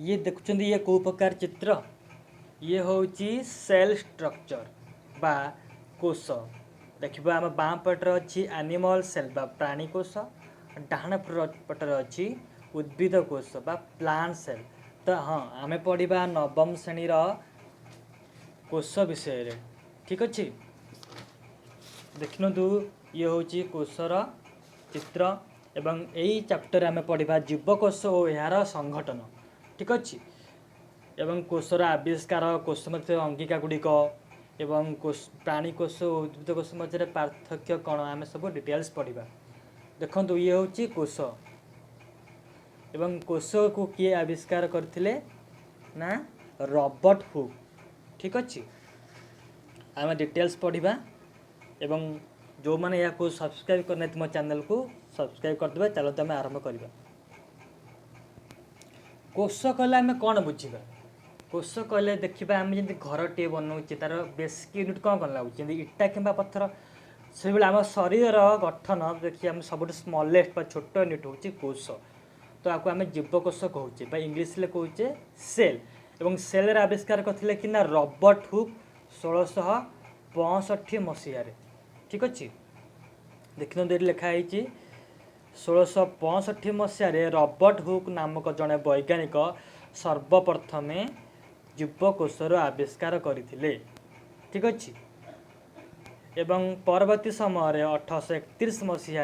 ये देखुं ये कौ प्रकार चित्र ये हूँ सेल स्ट्रक्चर बा कोश देखा आम बाँ पटर अच्छी एनिमल सेल बा प्राणी कोश डाण पटर अच्छी उद्भिद कोश बा प्लांट सेल। तो हाँ आम पढ़ा नवम श्रेणीर कोश विषय ठीक अच्छे देखु ये हूँ कोशर चित्र एवं यही चैप्टर आम पढ़ा जीवकोश और यार संगठन ठीक अच्छे एवं कोशर आविष्कार कोश मध्य अंगिका गुड़िक एवं प्राणी कोश और उद्भिद कोश मध्य पार्थक्य कौन आम सब डिटेल्स पढ़ा देखो ये हूँ कोश एवं कोश को किए आविष्कार करथिले ना रॉबर्ट हुक ठीक अच्छे आम डिटेल्स पढ़ा एवं जो मैंने या सब्सक्राइब करना तुम चैनल को सब्सक्राइब करदे चलते आम आरंभ करवा। कोश कहले आम कौन बुझा कोश कहले देखा आम जमी घर टे बनाऊे तार बेसिक यूनिट कौन कौन लगुच इटा कि पत्थर से आम शरीर गठन देखिए आम सब स्मलेस्ट छोट यूनिट हूँ कोश। तो आपको आम जीवकोश कहूचे इंग्लीश कहूचे सेल एवं सेल आविष्कार करते कि ना रॉबर्ट हुक 1665 मसीह ठीक अच्छे देखते ये लिखाई 1665 मसीह रॉबर्ट हुक नामक जड़े वैज्ञानिक सर्वप्रथमे जीवकोशर आविष्कार करथिले ठीक अच्छे एवं परवर्ती समय 1831 मसीह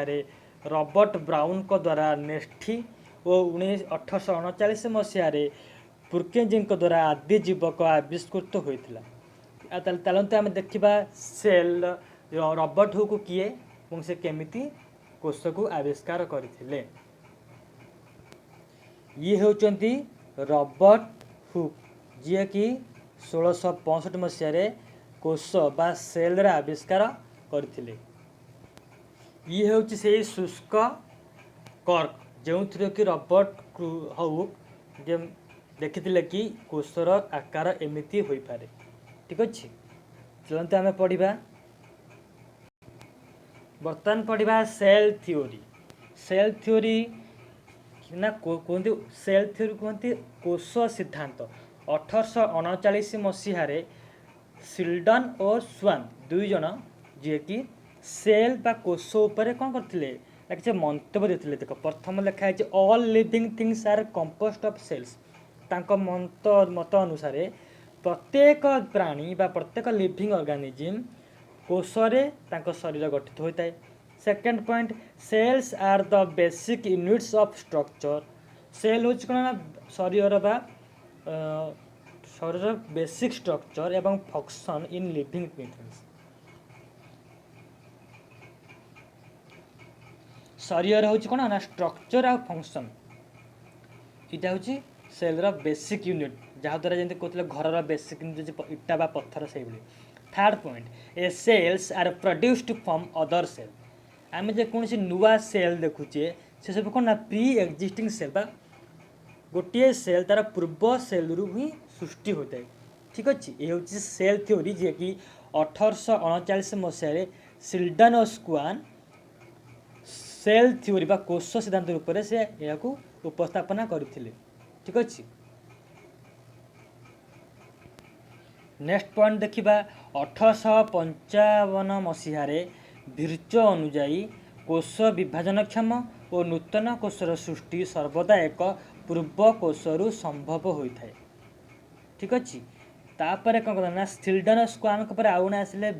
रॉबर्ट ब्राउन को द्वारा नेस्टी और 1839 मसीह पुरकेजी द्वारा आदि जीवक आविष्कृत होता। चलते आम देखा सेल रॉबर्ट हुक किए और से केमिति कोश को आविष्कार करथिले। ये होचंती रॉबर्ट हुक जी कि 1665 मसीह कोश बा सेल आविष्कार करथिले। ये हूँ से शुष्क कर्क जो थी कि रॉबर्ट हुक जे देखी कि कोशर आकार एमती हो पारे ठीक अच्छे चलते आम पढ़ा बर्तमान पढ़ा सेल थ्योरी ना कहते सेल थ्योरी कहते कोश सिद्धांत 1839 मसीह सिल्डन और स्वान दुई जन जी कि सेल बा कोश उपर कौन करते किसी मंतव्य देते देख प्रथम लिखाई all living things are composed of cells मत अनुसार प्रत्येक प्राणी बा प्रत्येक लिविंग ऑर्गेनिज्म कोशरे शरीर गठित होता है। Second point cells are the basic units of structure cell हूँ कौन शरीर बा शरीर बेसिक स्ट्रक्चर एवं फंक्शन इन लिविंग थिंग्स शरीर हूँ कौन ना स्ट्रक्चर आ फंक्शन इटा हूँ सेल बेसिक यूनिट जहाँद्वारा जमी कहते घर बेसिक यूनिट इटा बा पत्थर से भाई। Third point a cells are produced from other cell आम जो कौन नुआ सेल देखुचे से सब कौन ना प्री एक्जिस्टिंग सेल बा गोटे सेल तार पूर्व सेल रु ही सृष्टि होता है ठीक अच्छे ये हूँ सेल थ्योरी जी कि 1839 मसीह सिल्डन और स्क्वान सेल थ्योरी बा कोश सिद्धांत रूप से यह उपस्थापना करथिले ठीक अच्छे। नेक्स्ट पॉइंट देखा 1855 मसीह भिर्चो अनुजाई कोश विभाजनक्षम और नूतन कोशर सृष्टि सर्वदा एक पूर्व कोशरु संभव होता है ठीक अच्छे। तापर कौन कहना सिल्डन स्क्वान पर आउ ना आसिले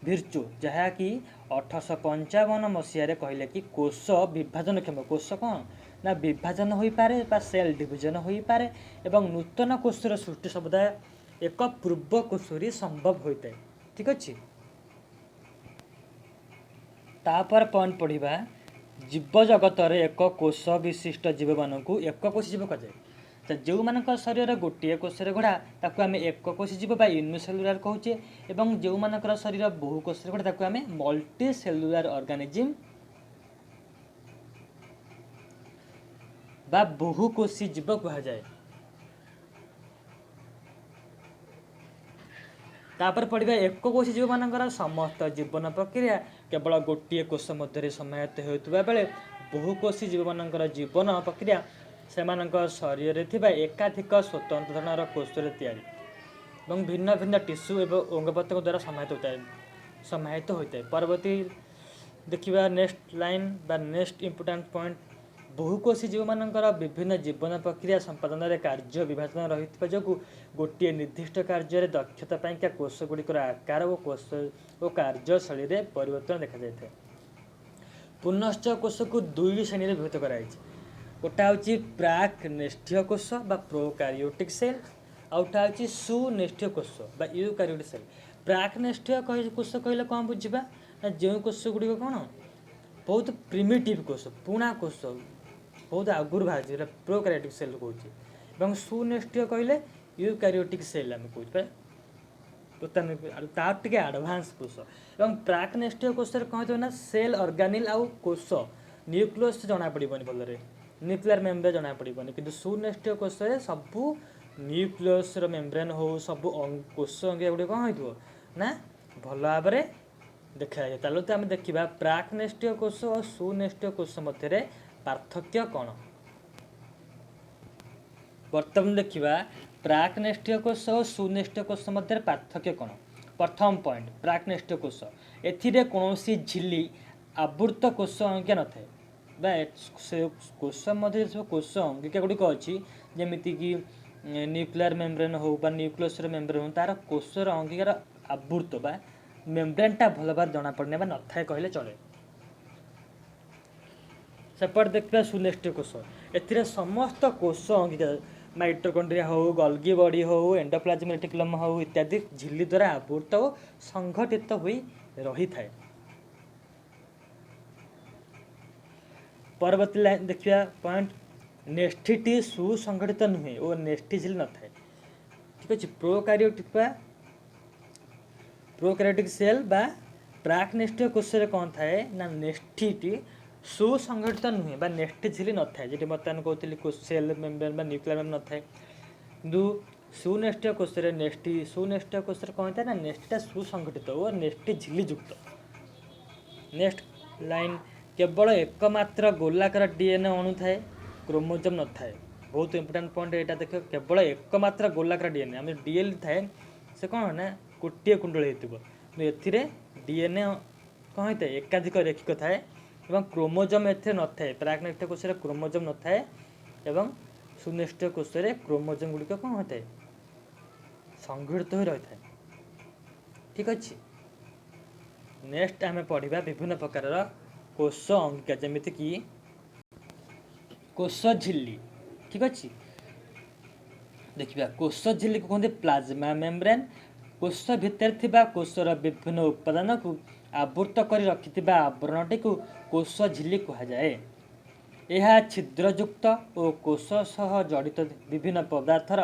भिर्चो जहाँ कि 1855 मसीह कहले कि कोश विभाजनक्षम कोश कौन ना विभाजन हो पारे सेल डिविजन हो पारे एवं नूतन कोशर सृष्टि सर्वदा एक पूर्व कोशरी संभव होता है ठीक अच्छे। तापर पॉइंट पढ़ा जीव जगत एक कोश विशिष्ट जीव मानक एक कोश जीव कहुए जो मान शरीर गोटे कोशरे गढ़ा ताकू आम एक कोश जीव बा यूनिसेलुलार कहूचे एवं जो मान शरीर बहु कोशरे गढ़ा ताकू आम मल्टी सेलुलार ऑर्गेनिज्म बा बहुकोशी जीव कहुए। तापर पढ़ा एक कोशी जीव मान समस्त जीवन प्रक्रिया केवल गोटे कोश मध्य समाहित होता बेले बहुकोशी जीव मान जीवन प्रक्रिया ସେମାନଙ୍କ ଶରୀରରେ ଥିବା ଏକାଧିକ ସ୍ୱତନ୍ତ୍ର ଧରଣର କୋଷରେ ତିଆରି ଏବଂ ଭିନ୍ନ ଭିନ୍ନ ଟିସ୍ୟୁ ଏବଂ ଅଙ୍ଗପ୍ରତ୍ୟଙ୍ଗ ଦ୍ୱାରା ସମାହିତ ହୋଇଥାଏ। ପରବର୍ତ୍ତୀ ଦେଖିବା ନେକ୍ସଟ ଲାଇନ୍ ବା ନେକ୍ସଟ ଇମ୍ପୋର୍ଟାଣ୍ଟ ପଏଣ୍ଟ, ବହୁକୋଷୀ ଜୀବମାନଙ୍କର ବିଭିନ୍ନ ଜୀବନ ପ୍ରକ୍ରିୟା ସମ୍ପାଦନରେ କାର୍ଯ୍ୟ ବିଭାଜନ ରହିଥିବା ଯୋଗୁଁ ଗୋଟିଏ ନିର୍ଦ୍ଦିଷ୍ଟ କାର୍ଯ୍ୟରେ ଦକ୍ଷତା ପାଇଁକା କୋଷଗୁଡ଼ିକର ଆକାର ଓ କାର୍ଯ୍ୟଶୈଳୀରେ ପରିବର୍ତ୍ତନ ଦେଖାଯାଇଥାଏ। ପୁନଶ୍ଚ କୋଷକୁ ଦୁଇ ଶ୍ରେଣୀରେ ବିଭକ୍ତ କରାଯାଇଛି। ଗୋଟା ହେଉଛି ପ୍ରାକ୍ ନେଷ୍ଠୀୟ କୋଷ ବା ପ୍ରୋକାରିଓଟିକ୍ ସେଲ୍, ଆଉଟା ହେଉଛି ସୁନେଷ୍ଠୀୟ କୋଷ ବା ୟୁକାରିଓଟିକ୍ ସେଲ୍। ପ୍ରାକ୍ ନେଷ୍ଠୀୟ କୋଷ କହିଲେ କ'ଣ ବୁଝିବା ନା ଯେଉଁ କୋଷ ଗୁଡ଼ିକ କ'ଣ ବହୁତ ପ୍ରିମିଟିଭ୍ କୋଷ, ପୁଣା କୋଷ, ବହୁତ ଆଗରୁ ବାହାରିଛି, ସେଇଟା ପ୍ରୋକାରିଓଟିକ୍ ସେଲ୍ କହୁଛି। ଏବଂ ସୁନେଷ୍ଠୀୟ କହିଲେ ୟୁକାରିଓଟିକ୍ ସେଲ୍ ଆମେ କହୁଛୁ, ତାର ଟିକେ ଆଡ଼ଭାନ୍ସ କୋଷ। ଏବଂ ପ୍ରାକ୍ ନେଷ୍ଠୀୟ କୋଷରେ କ'ଣ ହେଇଥିବ ନା ସେଲ୍ ଅର୍ଗାନିଲ୍ ଆଉ କୋଷ ନ୍ୟୁକ୍ଲିୟସ୍ ଜଣାପଡ଼ିବନି, ଭଲରେ ନ୍ୟୁକ୍ଲିୟର ମେମ୍ବ୍ରେନ୍ ଜଣାପଡ଼ିବନି, କିନ୍ତୁ ସୁନେଷ୍ଠୀୟ କୋଷରେ ସବୁ ନ୍ୟୁକ୍ଲିୟସ୍ର ମେମ୍ବ୍ରେନ୍ ହେଉ ସବୁ କୋଷ ଅଙ୍ଗିଆ ଗୁଡ଼ିକ କ'ଣ ହେଇଥିବ ନା ଭଲ ଭାବରେ ଦେଖାଯାଏ। ତାହେଲେ ତ ଆମେ ଦେଖିବା ପ୍ରାକ୍ ନେଷ୍ଠୀୟ କୋଷ ଓ ସୁନେଷ୍ଠୀୟ କୋଷ ମଧ୍ୟରେ ପାର୍ଥକ୍ୟ କ'ଣ। ବର୍ତ୍ତମାନ ଦେଖିବା ପ୍ରାକ୍ ନେଷ୍ଠୀୟ କୋଷ ଓ ସୁନେଷ୍ଠୀୟ କୋଷ ମଧ୍ୟରେ ପାର୍ଥକ୍ୟ କ'ଣ। ପ୍ରଥମ ପଏଣ୍ଟ, ପ୍ରାକ୍ ନେଷ୍ଠୀୟ କୋଷ, ଏଥିରେ କୌଣସି ଝିଲ୍ଲି ଆବୃତ କୋଷ ଅଙ୍ଗିକା ନଥାଏ ବା ସେ କୋଷ ମଧ୍ୟରେ ସବୁ କୋଷ ଅଙ୍ଗିକା ଗୁଡ଼ିକ ଅଛି, ଯେମିତିକି ନ୍ୟୁକ୍ଲିୟର ମେମ୍ବ୍ରେନ୍ ହେଉ ବା ନ୍ୟୁକ୍ଲିୟସ୍ର ମେମ୍ବ୍ରେନ୍ ହେଉ, ତା'ର କୋଷର ଅଙ୍ଗିକାର ଆବୃତ ବା ମେମ୍ବ୍ରେନ୍ଟା ଭଲ ଭାବରେ ଜଣାପଡ଼େନି ବା ନଥାଏ କହିଲେ ଚଳେ। ସେପଟେ ଦେଖିବା ସୁନେଷ୍ଠୀୟ କୋଷ, ଏଥିରେ ସମସ୍ତ କୋଷ ଅଙ୍ଗିକା ମାଇଟୋକଣ୍ଡ୍ରିଆ ହେଉ, ଗଲ୍ଗି ବଡି ହେଉ, ଏଣ୍ଡୋପ୍ଲାଜମିକ୍ ରେଟିକୁଲମ୍ ହେଉ ଇତ୍ୟାଦି ଝିଲ୍ଲି ଦ୍ୱାରା ଆବୃତ ଓ ସଂଗଠିତ ହୋଇ ରହିଥାଏ। ପରବର୍ତ୍ତୀ ଲାଇନ୍ ଦେଖିବା ପଏଣ୍ଟ, ନେଷ୍ଠିଟି ସୁସଂଗଠିତ ନୁହେଁ ଓ ନେଷ୍ଠି ଝିଲ୍ଲି ନଥାଏ। ଠିକ୍ ଅଛି, ପ୍ରୋକାରିଓଟିକ୍ ସେଲ୍ ବା ପ୍ରାକ୍ ନେଷ୍ଠୀୟ କୋଷରେ କ'ଣ ଥାଏ ନା ନେଷ୍ଠିଟି ସୁସଂଗଠିତ ନୁହେଁ ବା ନେଷ୍ଠି ଝିଲ୍ଲି ନଥାଏ, ଯେଠି ବର୍ତ୍ତମାନ କହୁଥିଲି ସେଲ୍ ମେମ୍ବ୍ରେନ୍ ବା ନ୍ୟୁକ୍ଲିୟର ମେମ୍ବ୍ରେନ୍ ନଥାଏ। କିନ୍ତୁ ସୁନେଷ୍ଠୀୟ କୋଷରେ ସୁନେଷ୍ଠୀୟ କୋଷରେ କ'ଣ ହେଇଥାଏ ନା ନେଷ୍ଠିଟା ସୁସଂଗଠିତ ଓ ନେଷ୍ଠି ଝିଲ୍ଲି ଯୁକ୍ତ। ନେକ୍ସଟ ଲାଇନ୍, କେବଳ ଏକମାତ୍ର ଗୋଲାକାର DNA ଅଣୁ ଥାଏ, କ୍ରୋମୋଜୋମ୍ ନଥାଏ। ବହୁତ ଇମ୍ପୋର୍ଟାଣ୍ଟ ପଏଣ୍ଟ ଏଇଟା ଦେଖିବ, କେବଳ ଏକମାତ୍ର ଗୋଲାକାର DNA, ଆମର DNA ଥାଏ ସେ କ'ଣ ନା ଗୋଟିଏ କୁଣ୍ଡଳ ହେଇଥିବ, କିନ୍ତୁ ଏଥିରେ DNA କ'ଣ ହେଇଥାଏ ଏକାଧିକ ରେଖିକ ଥାଏ ଏବଂ କ୍ରୋମୋଜୋମ୍ ଏଥିରେ ନଥାଏ। ପ୍ରାକ୍ ନେଷ୍ଠୀୟ କୋଷରେ କ୍ରୋମୋଜୋମ୍ ନଥାଏ ଏବଂ ସୁନେଷ୍ଠୀୟ କୋଷରେ କ୍ରୋମୋଜୋମ୍ ଗୁଡ଼ିକ କ'ଣ ହୋଇଥାଏ ସଂଗଠିତ ହୋଇ ରହିଥାଏ। ଠିକ୍ ଅଛି, ନେକ୍ସଟ ଆମେ ପଢ଼ିବା ବିଭିନ୍ନ ପ୍ରକାରର କୋଷ ଅଙ୍ଗିକା, ଯେମିତିକି କୋଷ ଝିଲ୍ଲି। ଠିକ୍ ଅଛି, ଦେଖିବା କୋଷ ଝିଲ୍ଲିକୁ କୁହନ୍ତି ପ୍ଲାଜମା ମେମ୍ବ୍ରେନ୍। କୋଷ ଭିତରେ ଥିବା କୋଷର ବିଭିନ୍ନ ଉପାଦାନକୁ ଆବୃତ କରି ରଖିଥିବା ଆବରଣଟିକୁ କୋଷ ଝିଲ୍ଲି କୁହାଯାଏ। ଏହା ଛିଦ୍ରଯୁକ୍ତ ଓ କୋଷ ସହ ଜଡ଼ିତ ବିଭିନ୍ନ ପଦାର୍ଥର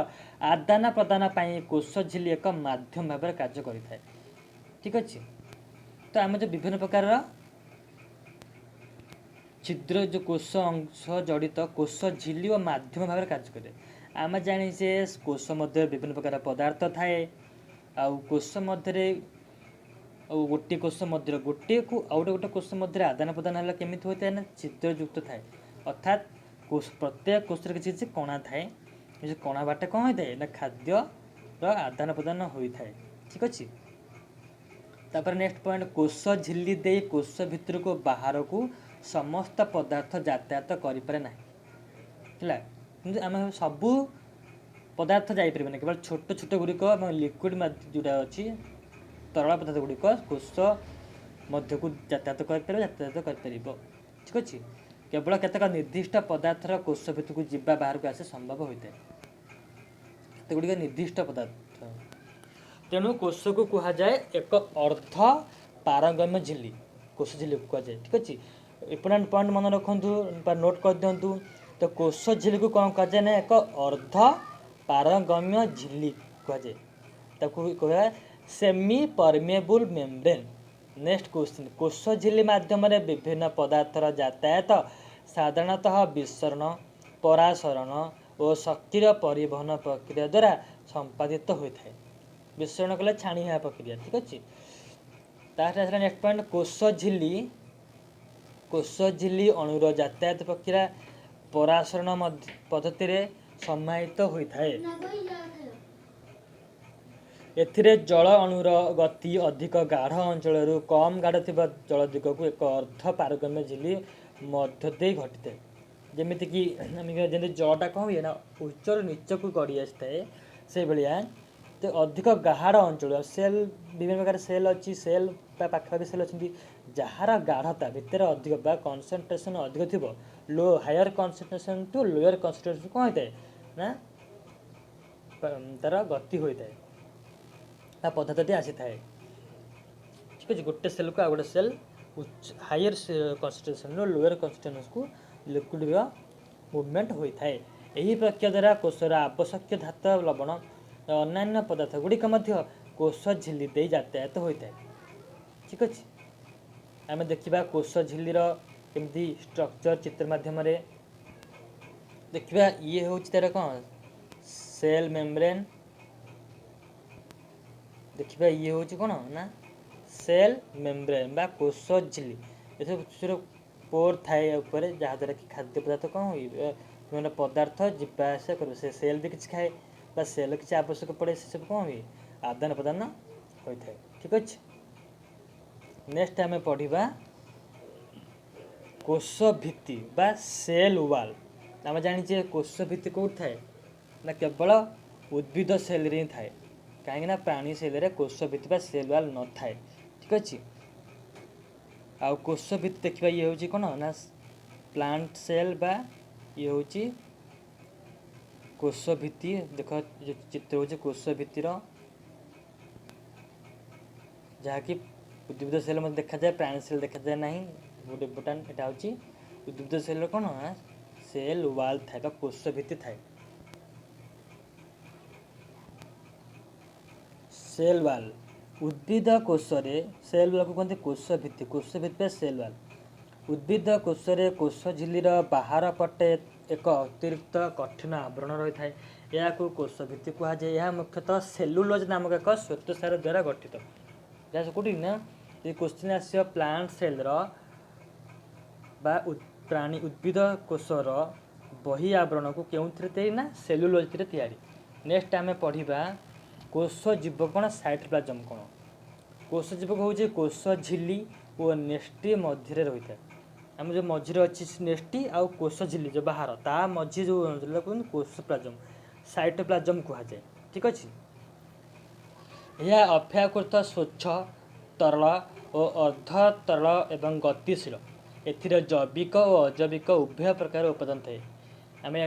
ଆଦାନ ପ୍ରଦାନ ପାଇଁ କୋଷ ଝିଲ୍ଲି ଏକ ମାଧ୍ୟମ ଭାବରେ କାର୍ଯ୍ୟ କରିଥାଏ। ଠିକ୍ ଅଛି, ତ ଆମେ ଯେଉଁ ବିଭିନ୍ନ ପ୍ରକାରର ଛିଦ୍ର ଯେଉଁ କୋଷ ଅଂଶ ଜଡ଼ିତ କୋଷ ଝିଲ୍ଲି ଓ ମାଧ୍ୟମ ଭାବରେ କାର୍ଯ୍ୟ କରେ। ଆମେ ଜାଣିଛେ କୋଷ ମଧ୍ୟରେ ବିଭିନ୍ନ ପ୍ରକାର ପଦାର୍ଥ ଥାଏ, ଆଉ କୋଷ ମଧ୍ୟରେ ଆଉ ଗୋଟିଏ କୋଷ ମଧ୍ୟରେ ଗୋଟିଏକୁ ଆଉ ଗୋଟେ କୋଷ ମଧ୍ୟରେ ଆଦାନ ପ୍ରଦାନ ହେଲା କେମିତି ହୋଇଥାଏ ନା ଛିଦ୍ରଯୁକ୍ତ ଥାଏ, ଅର୍ଥାତ୍ ପ୍ରତ୍ୟେକ କୋଷରେ କିଛି କିଛି କଣା ଥାଏ, ସେ କଣା ବାଟେ କ'ଣ ହୋଇଥାଏ ନା ଖାଦ୍ୟର ଆଦାନ ପ୍ରଦାନ ହୋଇଥାଏ। ଠିକ୍ ଅଛି, ତାପରେ ନେକ୍ସଟ ପଏଣ୍ଟ, କୋଷ ଝିଲ୍ଲି ଦେଇ କୋଷ ଭିତରକୁ ବାହାରକୁ ସମସ୍ତ ପଦାର୍ଥ ଯାତାୟାତ କରିପାରେ ନାହିଁ। ହେଲା, କିନ୍ତୁ ଆମେ ସବୁ ପଦାର୍ଥ ଯାଇପାରିବନି, କେବଳ ଛୋଟ ଛୋଟ ଗୁଡ଼ିକ ଏବଂ ଲିକ୍ୱିଡ଼ ଯେଉଁଟା ଅଛି ତରଳ ପଦାର୍ଥ ଗୁଡ଼ିକ କୋଷ ମଧ୍ୟକୁ ଯାତାୟାତ କରିପାରିବ। ଠିକ୍ ଅଛି, କେବଳ କେତେକ ନିର୍ଦ୍ଦିଷ୍ଟ ପଦାର୍ଥର କୋଷ ଭିତରକୁ ଯିବା ବାହାରକୁ ଆସି ସମ୍ଭବ ହୋଇଥାଏ, ସେଗୁଡ଼ିକ ନିର୍ଦ୍ଦିଷ୍ଟ ପଦାର୍ଥ। ତେଣୁ କୋଷକୁ କୁହାଯାଏ ଏକ ଅର୍ଦ୍ଧ ପାରଗମ୍ୟ ଝିଲ୍ଲି, କୋଷ ଝିଲ୍ଲିକୁ କୁହାଯାଏ। ଠିକ୍ ଅଛି, ଇମ୍ପୋର୍ଟାଣ୍ଟ ପଏଣ୍ଟ ମନେ ରଖନ୍ତୁ ବା ନୋଟ୍ କରିଦିଅନ୍ତୁ। ତ କୋଷ ଝିଲ୍ଲିକୁ କ'ଣ କୁହାଯାଏ ନା ଏକ ଅର୍ଦ୍ଧ ପାରଗମ୍ୟ ଝିଲ୍ଲି କୁହାଯାଏ, ତାକୁ କୁହାଯାଏ ସେମି ପରମିଏବୁଲ୍ ମେମ୍ବ୍ରେନ୍। ନେକ୍ସଟ କ୍ୱେଶ୍ଚିନ୍, କୋଷ ଝିଲ୍ଲି ମାଧ୍ୟମରେ ବିଭିନ୍ନ ପଦାର୍ଥର ଯାତାୟାତ ସାଧାରଣତଃ ବିସରଣ, ପରାସରଣ ଓ ଶକ୍ତିର ପରିବହନ ପ୍ରକ୍ରିୟା ଦ୍ୱାରା ସମ୍ପାଦିତ ହୋଇଥାଏ। ବିସରଣ କଲେ ଛାଣି ହେବା ପ୍ରକ୍ରିୟା। ଠିକ୍ ଅଛି, ତାପରେ ଆସିଲା ନେକ୍ସଟ ପଏଣ୍ଟ, କୋଷ ଝିଲ୍ଲି ଅଣୁର ଯାତାୟାତ ପ୍ରକ୍ରିୟା ପରାସରଣ ପଦ୍ଧତି ରେ ସମାହିତ ହୋଇଥାଏ। ଏଥିରେ ଜଳ ଅଣୁର ଗତି ଅଧିକ ଗାଢ଼ ଅଞ୍ଚଳରୁ କମ୍ ଗାଢ଼ ଥିବା ଜଳ ଦିଗକୁ ଏକ ଅର୍ଦ୍ଧ ପାରଗମ୍ୟ ଝିଲ୍ଲି ମଧ୍ୟ ଦେଇ ଘଟିଥାଏ। ଯେମିତିକି ଆମେ ଯେମିତି ଜଳଟା କ'ଣ ହୁଏ ନା ଉଚ୍ଚରୁ ନିଚକୁ ଗଡ଼ି ଆସିଥାଏ, ସେଇଭଳିଆ ଅଧିକ ଗାଢ଼ ଅଞ୍ଚଳ ସେଲ୍ ବିଭିନ୍ନ ପ୍ରକାର ସେଲ୍ ଅଛି, ସେଲ୍ ବା ପାଖାପାଖି ସେଲ୍ ଅଛନ୍ତି ଯାହାର ଗାଢ଼ତା ଭିତରେ ଅଧିକ ବା କନସେନ୍ଟ୍ରେସନ୍ ଅଧିକ ଥିବ, higher concentration to lower concentration କ'ଣ ହୋଇଥାଏ ନା ତା'ର ଗତି ହୋଇଥାଏ ତା ପଦ୍ଧତିଟି ଆସିଥାଏ। ଠିକ୍ ଅଛି, ଗୋଟେ ସେଲ୍କୁ ଆଉ ଗୋଟେ ସେଲ୍ ହାୟର କନସେନ୍ଟ୍ରେସନ୍ରୁ ଲୋୟର କନସେନ୍ଟ୍ରେସନ୍କୁ ଲିକ୍ୱିଡ଼ର ମୁଭମେଣ୍ଟ ହୋଇଥାଏ। ଏହି ପ୍ରକ୍ରିୟା ଦ୍ୱାରା କୋଷର ଆବଶ୍ୟକୀୟ ଧାତୁ ଲବଣ ଅନ୍ୟାନ୍ୟ ପଦାର୍ଥ ଗୁଡ଼ିକ ମଧ୍ୟ କୋଷ ଝିଲ୍ଲି ଦେଇ ଯାତାୟାତ ହୋଇଥାଏ। ଠିକ୍ ଅଛି, ଆମେ ଦେଖିବା କୋଷ ଝିଲ୍ଲିର କେମିତି ଷ୍ଟ୍ରକ୍ଚର ଚିତ୍ର ମାଧ୍ୟମରେ ଦେଖିବା। ଇଏ ହେଉଛି ତା'ର କ'ଣ ସେଲ୍ ମେମ୍ବ୍ରେନ୍। ଦେଖିବା ଇଏ ହେଉଛି କ'ଣ ନା ସେଲ୍ ମେମ୍ବ୍ରେନ୍ ବା କୋଷ ଝିଲ୍ଲି। ଏସବୁ ପୋର୍ ଥାଏ ଉପରେ ଯାହାଦ୍ୱାରା କି ଖାଦ୍ୟ ପଦାର୍ଥ କ'ଣ ହୁଏ ବିଭିନ୍ନ ପଦାର୍ଥ ଯିବା ଆସିବା କରିବ। ସେ ସେଲ୍ ବି କିଛି ଖାଏ ବା ସେଲ୍ କିଛି ଆବଶ୍ୟକ ପଡ଼େ, ସେସବୁ କ'ଣ ହୁଏ ଆଦାନ ପ୍ରଦାନ ହୋଇଥାଏ। ଠିକ୍ ଅଛି, ନେକ୍ସଟ ଆମେ ପଢ଼ିବା କୋଷ ଭିତ୍ତି ବା ସେଲ୍ ୱାଲ୍। ଆମେ ଜାଣିଛେ କୋଷ ଭିତ୍ତି କେଉଁଠି ଥାଏ ନା କେବଳ ଉଦ୍ଭିଦ ସେଲ୍ରେ ହିଁ ଥାଏ, କାହିଁକିନା ପ୍ରାଣୀ ସେଲ୍ରେ କୋଷ ଭିତ୍ତି ବା ସେଲ୍ ୱାଲ୍ ନଥାଏ। ଠିକ୍ ଅଛି, ଆଉ କୋଷ ଭିତ୍ତି ଦେଖିବା ଇଏ ହେଉଛି କ'ଣ ନା ପ୍ଲାଣ୍ଟ ସେଲ୍ ବା ଇଏ ହେଉଛି କୋଷ ଭିତ୍ତି। ଦେଖ ଚିତ୍ର ହେଉଛି କୋଷ ଭିତ୍ତିର, ଯାହାକି ଉଦ୍ଭିଦ ସେଲ୍ ମଧ୍ୟ ଦେଖାଯାଏ, ପ୍ରାଣୀ ସେଲ୍ ଦେଖାଯାଏ ନାହିଁ। ବହୁତ ଇମ୍ପୋର୍ଟାଣ୍ଟ, ଏଇଟା ହେଉଛି ଉଦ୍ଭିଦ ସେଲ୍ର କ'ଣ ନା ସେଲ୍ ୱାଲ୍ ଥାଏ ବା କୋଷ ଭିତ୍ତି ଥାଏ। ସେଲ୍ ୱାଲ୍ ଉଦ୍ଭିଦ କୋଷରେ ସେଲ୍ ୱାଲ୍କୁ କୁହନ୍ତି କୋଷ ଭିତ୍ତି ବା ସେଲ୍ ୱାଲ୍। ଉଦ୍ଭିଦ କୋଷରେ କୋଷ ଝିଲ୍ଲିର ବାହାର ପଟେ ଏକ ଅତିରିକ୍ତ କଠିନ ଆବରଣ ରହିଥାଏ, ଏହାକୁ କୋଷ ଭିତ୍ତି କୁହାଯାଏ। ଏହା ମୁଖ୍ୟତଃ ସେଲୁଲୋଜ୍ ନାମକ ଏକ ଶ୍ୱେତସାର ଦ୍ୱାରା ଗଠିତ। ଯାହା କେଉଁଠି ନା ଯଦି କୋଶ୍ଚିନ୍ ଆସିବ ପ୍ଲାଣ୍ଟ ସେଲ୍ର ବା ଉଦ୍ଭିଦ କୋଷର ବହି ଆବରଣକୁ କେଉଁଥିରେ ତିଆରି ନା ସେଲୁଲୋଜ୍ରେ ତିଆରି। ନେକ୍ସଟ ଆମେ ପଢ଼ିବା କୋଷ ଜୀବ କ'ଣ ସାଇଟୋପ୍ଲାଜମ କ'ଣ। କୋଷ ଜୀବକ ହେଉଛି କୋଷ ଝିଲ୍ଲି ଓ ନେଷ୍ଟି ମଧ୍ୟରେ ରହିଥାଏ। ଆମେ ଯେଉଁ ମଝିରେ ଅଛି ନେଷ୍ଟି ଆଉ କୋଷ ଝିଲ୍ଲି ଯେଉଁ ବାହାର ତା ମଝି ଯେଉଁ ଅଞ୍ଚଳଟା କୁହନ୍ତି କୋଷ ପ୍ଲାଜମ, ସାଇଟୋପ୍ଲାଜମ କୁହାଯାଏ। ଠିକ୍ ଅଛି, ଏହା ଅପେକ୍ଷାକୃତ ସ୍ୱଚ୍ଛ, ତରଳ ଓ ଅର୍ଦ୍ଧ ତରଳ ଏବଂ ଗତିଶୀଳ। ଏଥିରେ ଜୈବିକ ଓ ଅଜୈବିକ ଉଭୟ ପ୍ରକାର ଉପାଦାନ ଥାଏ। ଆମେ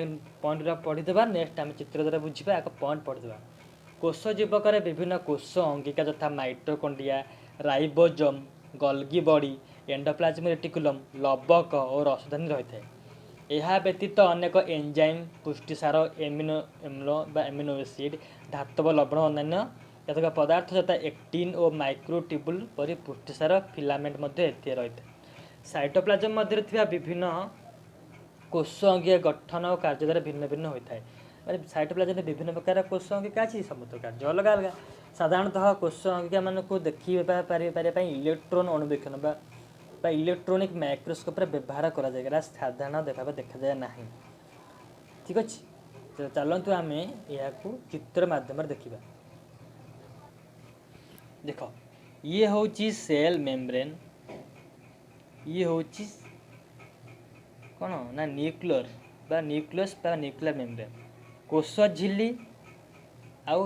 ପଏଣ୍ଟଟା ପଢ଼ିଦେବା, ନେକ୍ସଟ ଆମେ ଚିତ୍ର ଦ୍ୱାରା ବୁଝିବା, ଏକ ପଏଣ୍ଟ ପଢ଼ିଦେବା। କୋଷ ଜୀବକରେ ବିଭିନ୍ନ କୋଷ ଅଙ୍ଗିକା ଯଥା ମାଇଟୋକଣ୍ଡ୍ରିଆ, ରାଇବୋଜୋମ୍, ଗଲ୍ଗି ବଡି, ଏଣ୍ଡୋପ୍ଲାଜମିକ ରେଟିକୁଲମ୍, ଲବକ ଓ ରସଧାନୀ ରହିଥାଏ। ଏହା ବ୍ୟତୀତ ଅନେକ ଏନଜାଇମ୍, ପୁଷ୍ଟିସାର, ଏମିନୋ ଏସିଡ୍, ଧାତବ ଲବଣ ଅନ୍ୟାନ୍ୟ କେତେକ ପଦାର୍ଥ ଯଥା ଏକ୍ଟିନ୍ ଓ ମାଇକ୍ରୋଟ୍ୟୁବୁଲ ପରି ପୁଷ୍ଟିସାର ଫିଲାମେଣ୍ଟ ମଧ୍ୟ ଏଥିରେ ରହିଥାଏ। ସାଇଟୋପ୍ଲାଜମ ମଧ୍ୟରେ ଥିବା ବିଭିନ୍ନ କୋଷ ଅଙ୍ଗିକା ଗଠନ ଓ କାର୍ଯ୍ୟ ଦ୍ୱାରା ଭିନ୍ନ ଭିନ୍ନ ହୋଇଥାଏ। ମାନେ ସାଇଟୋପ୍ଲାଜମରେ ବିଭିନ୍ନ ପ୍ରକାର କୋଷ ଅଙ୍ଗିକା ଅଛି, ସମସ୍ତ କାର୍ଯ୍ୟ ଅଲଗା ଅଲଗା। ସାଧାରଣତଃ କୋଷ ଅଙ୍ଗିକାମାନଙ୍କୁ ଦେଖିବା ପାରିବା ପାଇଁ ଇଲେକ୍ଟ୍ରୋନ ଅଣୁବୀକ୍ଷଣ ବା ଇଲେକ୍ଟ୍ରୋନିକ୍ ମାଇକ୍ରୋସ୍କୋପ୍ରେ ବ୍ୟବହାର କରାଯାଏ, ଏରା ସାଧାରଣ ଦେଖାଯାଏ ନାହିଁ। ଠିକ୍ ଅଛି, ଚାଲନ୍ତୁ ଆମେ ଏହାକୁ ଚିତ୍ର ମାଧ୍ୟମରେ ଦେଖିବା। ଦେଖ ଇଏ ହେଉଛି ସେଲ୍ ମେମ୍ବ୍ରେନ୍, ଇଏ ହେଉଛି କ'ଣ ନା ନ୍ୟୁକ୍ଲିୟସ୍ ବା ନ୍ୟୁକ୍ଲିୟର ମେମ୍ବ୍ରେନ୍। କୋଷ ଝିଲ୍ଲି ଆଉ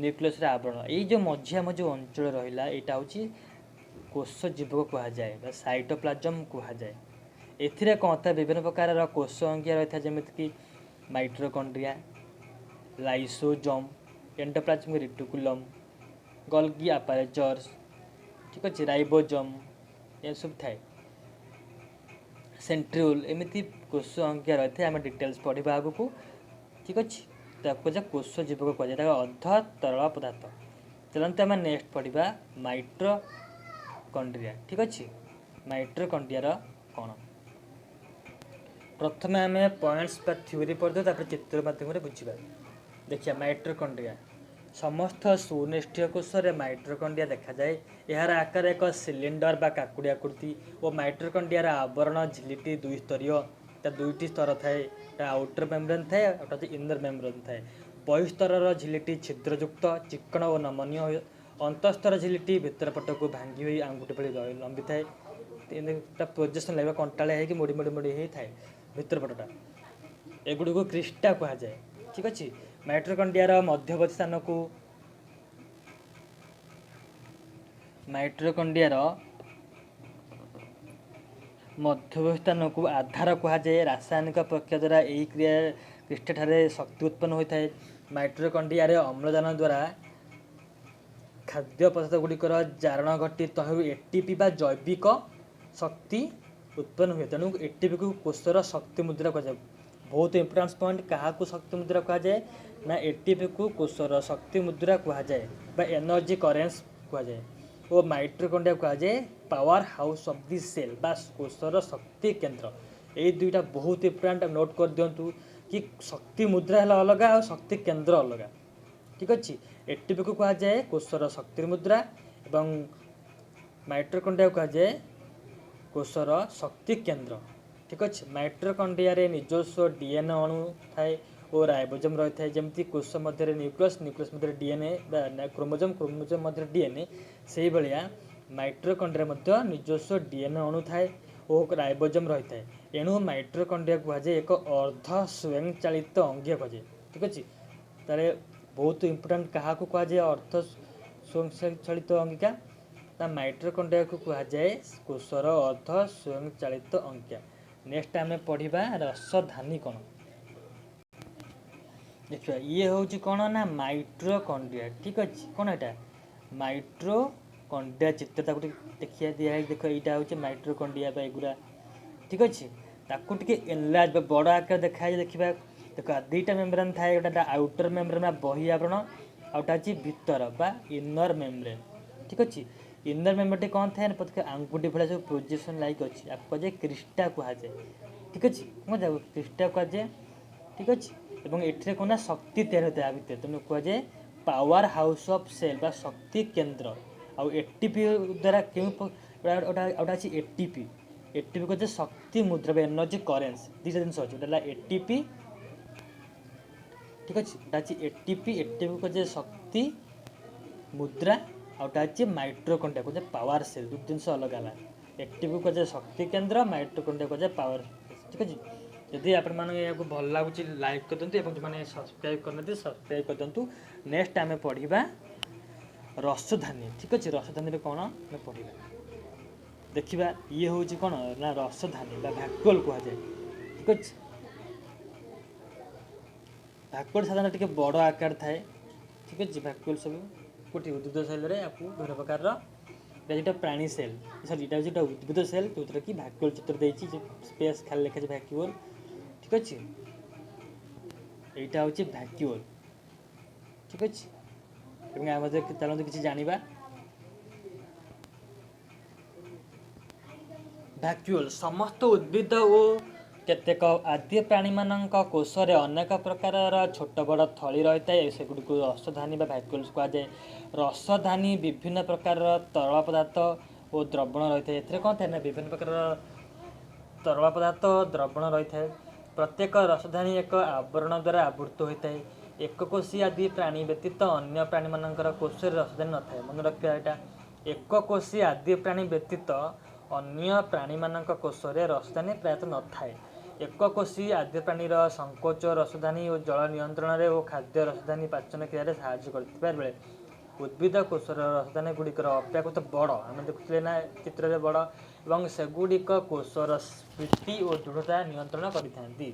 ନ୍ୟୁକ୍ଲିୟସ୍ର ଆବରଣ, ଏଇ ଯେଉଁ ମଝିଆ ଯେଉଁ ଅଞ୍ଚଳ ରହିଲା ଏଇଟା ହେଉଛି କୋଷ ଜୀବକ କୁହାଯାଏ ବା ସାଇଟୋପ୍ଲାଜମ କୁହାଯାଏ। ଏଥିରେ କ'ଣ ଥାଏ ବିଭିନ୍ନ ପ୍ରକାରର କୋଷ ଅଙ୍ଗିକା ରହିଥାଏ, ଯେମିତିକି ମାଇଟୋକଣ୍ଡ୍ରିଆ, ଲାଇସୋଜୋମ୍, ଏଣ୍ଡୋପ୍ଲାଜମିକ ରେଟିକୁଲମ୍, ଗଲ୍ଗି ଆପାରେଚର୍ସ, ଠିକ୍ ଅଛି, ରାଇବୋଜୋମ୍ ଏସବୁ ଥାଏ, ସେଣ୍ଟ୍ରିଓଲ୍, ଏମିତି କୋଷ ଅଙ୍ଗିକା ରହିଥାଏ। ଆମେ ଡିଟେଲ୍ସ ପଢ଼ିବା ଆଗକୁ। ଠିକ୍ ଅଛି, ତାକୁ ଯେ କୋଷ ଜୀବକ କୁହାଯାଏ, ତାକୁ ଅର୍ଦ୍ଧ ତରଳ ପଦାର୍ଥ। ଚାଲନ୍ତୁ ଆମେ ନେକ୍ସଟ ପଢ଼ିବା ମାଇଟୋକଣ୍ଡ୍ରିଆ। ଠିକ୍ ଅଛି, ମାଇଟୋକଣ୍ଡ୍ରିଆର କ'ଣ। ପ୍ରଥମେ ଆମେ ପଏଣ୍ଟସ୍ ବା ଥିଓରି ପଢ଼ିବା, ତାପରେ ଚିତ୍ର ମାଧ୍ୟମରେ ବୁଝିବା। ଦେଖିବା ମାଇଟୋକଣ୍ଡ୍ରିଆ। ସମସ୍ତ ସୁନିଷ୍ଠୀୟ କୋଷରେ ମାଇଟୋକଣ୍ଡ୍ରିଆ ଦେଖାଯାଏ। ଏହାର ଆକାର ଏକ ସିଲିଣ୍ଡର ବା କାକୁଡ଼ି ଆକୃତି ଓ ମାଇଟୋକଣ୍ଡ୍ରିଆର ଆବରଣ ଝିଲ୍ଲିଟି ଦ୍ୱିସ୍ତରୀୟ। ତା दुईटी स्तर थाए आउटर मेम्ब्रेन थाए और इनर मेम्ब्रेन थाए। बहिस्तर झिल्लीटी छिद्रयुक्त चिक्कण और नमनीय अंतस्तर झिल्लीटी भितर पटक भांगी हुई आंगुठी भली लंबी थाए प्रोजेक्शन लगे कंटालिया होगी मोड़ी मोड़ी मोड़ी ही थाए भितर पटटा एगुड़ी को क्रिस्टा कह जाए। ठीक अच्छे माइट्रोकंडियार मध्यवर्ती स्थान को माइट्रोकंडियार मध्यवर्ती स्थान को आधार कह जाए। रासायनिक प्रक्रिया द्वारा यही क्रिया क्रिस्टा ठारे शक्ति उत्पन्न होता है। माइट्रोकंडियारे अम्लजान द्वारा खाद्य पदार्थ गुड़िकर जारण घटी तहु एटीपी बा जैविक शक्ति उत्पन्न हुए। तेणु एटीपी को कोषर शक्ति मुद्रा कह बहुत इंपोर्टेंट पॉइंट क्या शक्ति मुद्रा कह जाए ना एटीपी को कोषर शक्ति मुद्रा कह जाए एनर्जी करेन्स कह जाए और माइट्रोकंडिया कह जाए powerhouse of the cell बा कोषर शक्ति केंद्र। ये दुईटा बहुत इंपोर्टेंट नोट कर दिंतु कि शक्ति मुद्रा है अलग और शक्ति केंद्र अलग। ठीक अच्छे एटीपी को कह जाए कोषर शक्ति मुद्रा एवं माइट्रोकंडिया कह जाए कोषर शक्ति केंद्र। ठीक अच्छे माइट्रोकंडिया निजस्व डीएनए अणु थाए और राइबोसोम रही है जमी कोष मध्य न्यूक्लियस न्यूक्लियस मध्य डीएनए क्रोमोसोम क्रोमोसोम मध्य डीएनए से भाया माइट्रोकंडिया निजस्व डीएनए अणु थाए और राइबोसोम रही है। एणु माइट्रोकंडिया कह जाए एक अर्ध स्वयं चालित अंग कह जाए। ठीक अच्छे तारे बहुत इंपोर्टेंट क्या कह जाए अर्ध स्वयं चालित अंगिका ना माइट्रोकंडिया को कह जाए कोषर अर्ध स्वयं चालित अंगिका। नेक्स्ट आम पढ़ा रसधानी कण देखिए ये हूँ कौन ना माइट्रोकंडिया। ठीक अच्छे कौन एटा माइट्रोकंडिया चित्र देखिए दिखाई देख यहाँ हूँ माइट्रोकंडिया एगुरा। ठीक अच्छे ताकू टे एनलार्ज बड़ आकार देखा देखा देख दुईटा मेम्ब्रेन थाए गोटा आउटर मेम्ब्रेन बही आवरण आउटा भितर बा इनर मेम्ब्रेन। ठीक अच्छे इनर मेम्ब्रेन कौन थाए पता आंगुठी भाया सब प्रोजेक्शन लाइक अच्छी आपको कह क्रिस्टा कह जाए। ठीक अच्छे कौन जाए क्रिस्टा कह जाए। ठीक अच्छे एवं एठे कौन शक्ति तैयार होता है भितर तेणु कह जाए पावर हाउस ऑफ सेल बा शक्ति केंद्र। आउ एटीपी द्वारा क्यों गोटा एटीपी एटीपी कह शक्ति मुद्रा एनर्जी करेन्स दुईटा जिन अच्छे एटीपी। ठीक अच्छे गोटा एटीपी एटीपी कह शक्ति मुद्रा आउटा माइट्रोकंडिया कह पावर सेल दु जिन अलग है। एटीपी कह शक्ति केंद्र माइट्रोकंडिया कह पावर। ठीक अच्छे जदि आपण को भल लगुच लाइक कर दिंतु और जो सब्सक्राइब करते सब्सक्राइब कर दिंतु। नेक्स्ट आम पढ़ा रसधानी। ठीक अच्छे रसधानी कौन पढ़ा देखा ये हूँ कौन ना रसधानी भैक्यूल कह जाए। ठीक अच्छे भैक्यूल साधारण टे बड़ आकार थाए। ठीक अच्छे भैक्यूल सब गोटे उद्भिद सेल आपको विभिन्न प्रकार जो प्राणी सेल सरी यहाँ उद्भिद सेल जो कि भैक्यूल चित्र देती स्पेस खाली लिखा भैक्यूल। ठीक अच्छे यहाँ हूँ भैक्यूल। ठीक अच्छे चलते किसी जाना भैक्यूल समस्त उद्भिद और केतेक आद्य प्राणी मानक कोषरे अनेक प्रकार छोट बड़ थली रही है सेगुड़ी को रसधानी भैक्यूल कह जाए। रसधानी विभिन्न प्रकार तरल पदार्थ और द्रवण रही है कौन थे ना विभिन्न प्रकार तरल पदार्थ द्रवण रही है। प्रत्येक रसधानी एक आवरण द्वारा आवृत होता है। एक कोशी आदि प्राणी व्यतीत अन्य प्राणी मानकर कोषरे रसधानी न था। मन रखा यहाँ एक कोशी आदि प्राणी व्यतीत अन्य प्राणी मानक कोषरे रसधानी प्रायतः न थाए। एक कोशी आद्य प्राणीर संकोच रसधानी और जल नियंत्रण और खाद्य रसधानी पाचन क्रिया साहाय्य करथिबा बेले उद्भिद कोषर रसधानी गुड़िकर अपेक्षाकृत बड़ आम देखुले ना चित्र बड़ और सेगुड़िक कोषर स्फीति और दृढ़ता नियंत्रण करिथांती।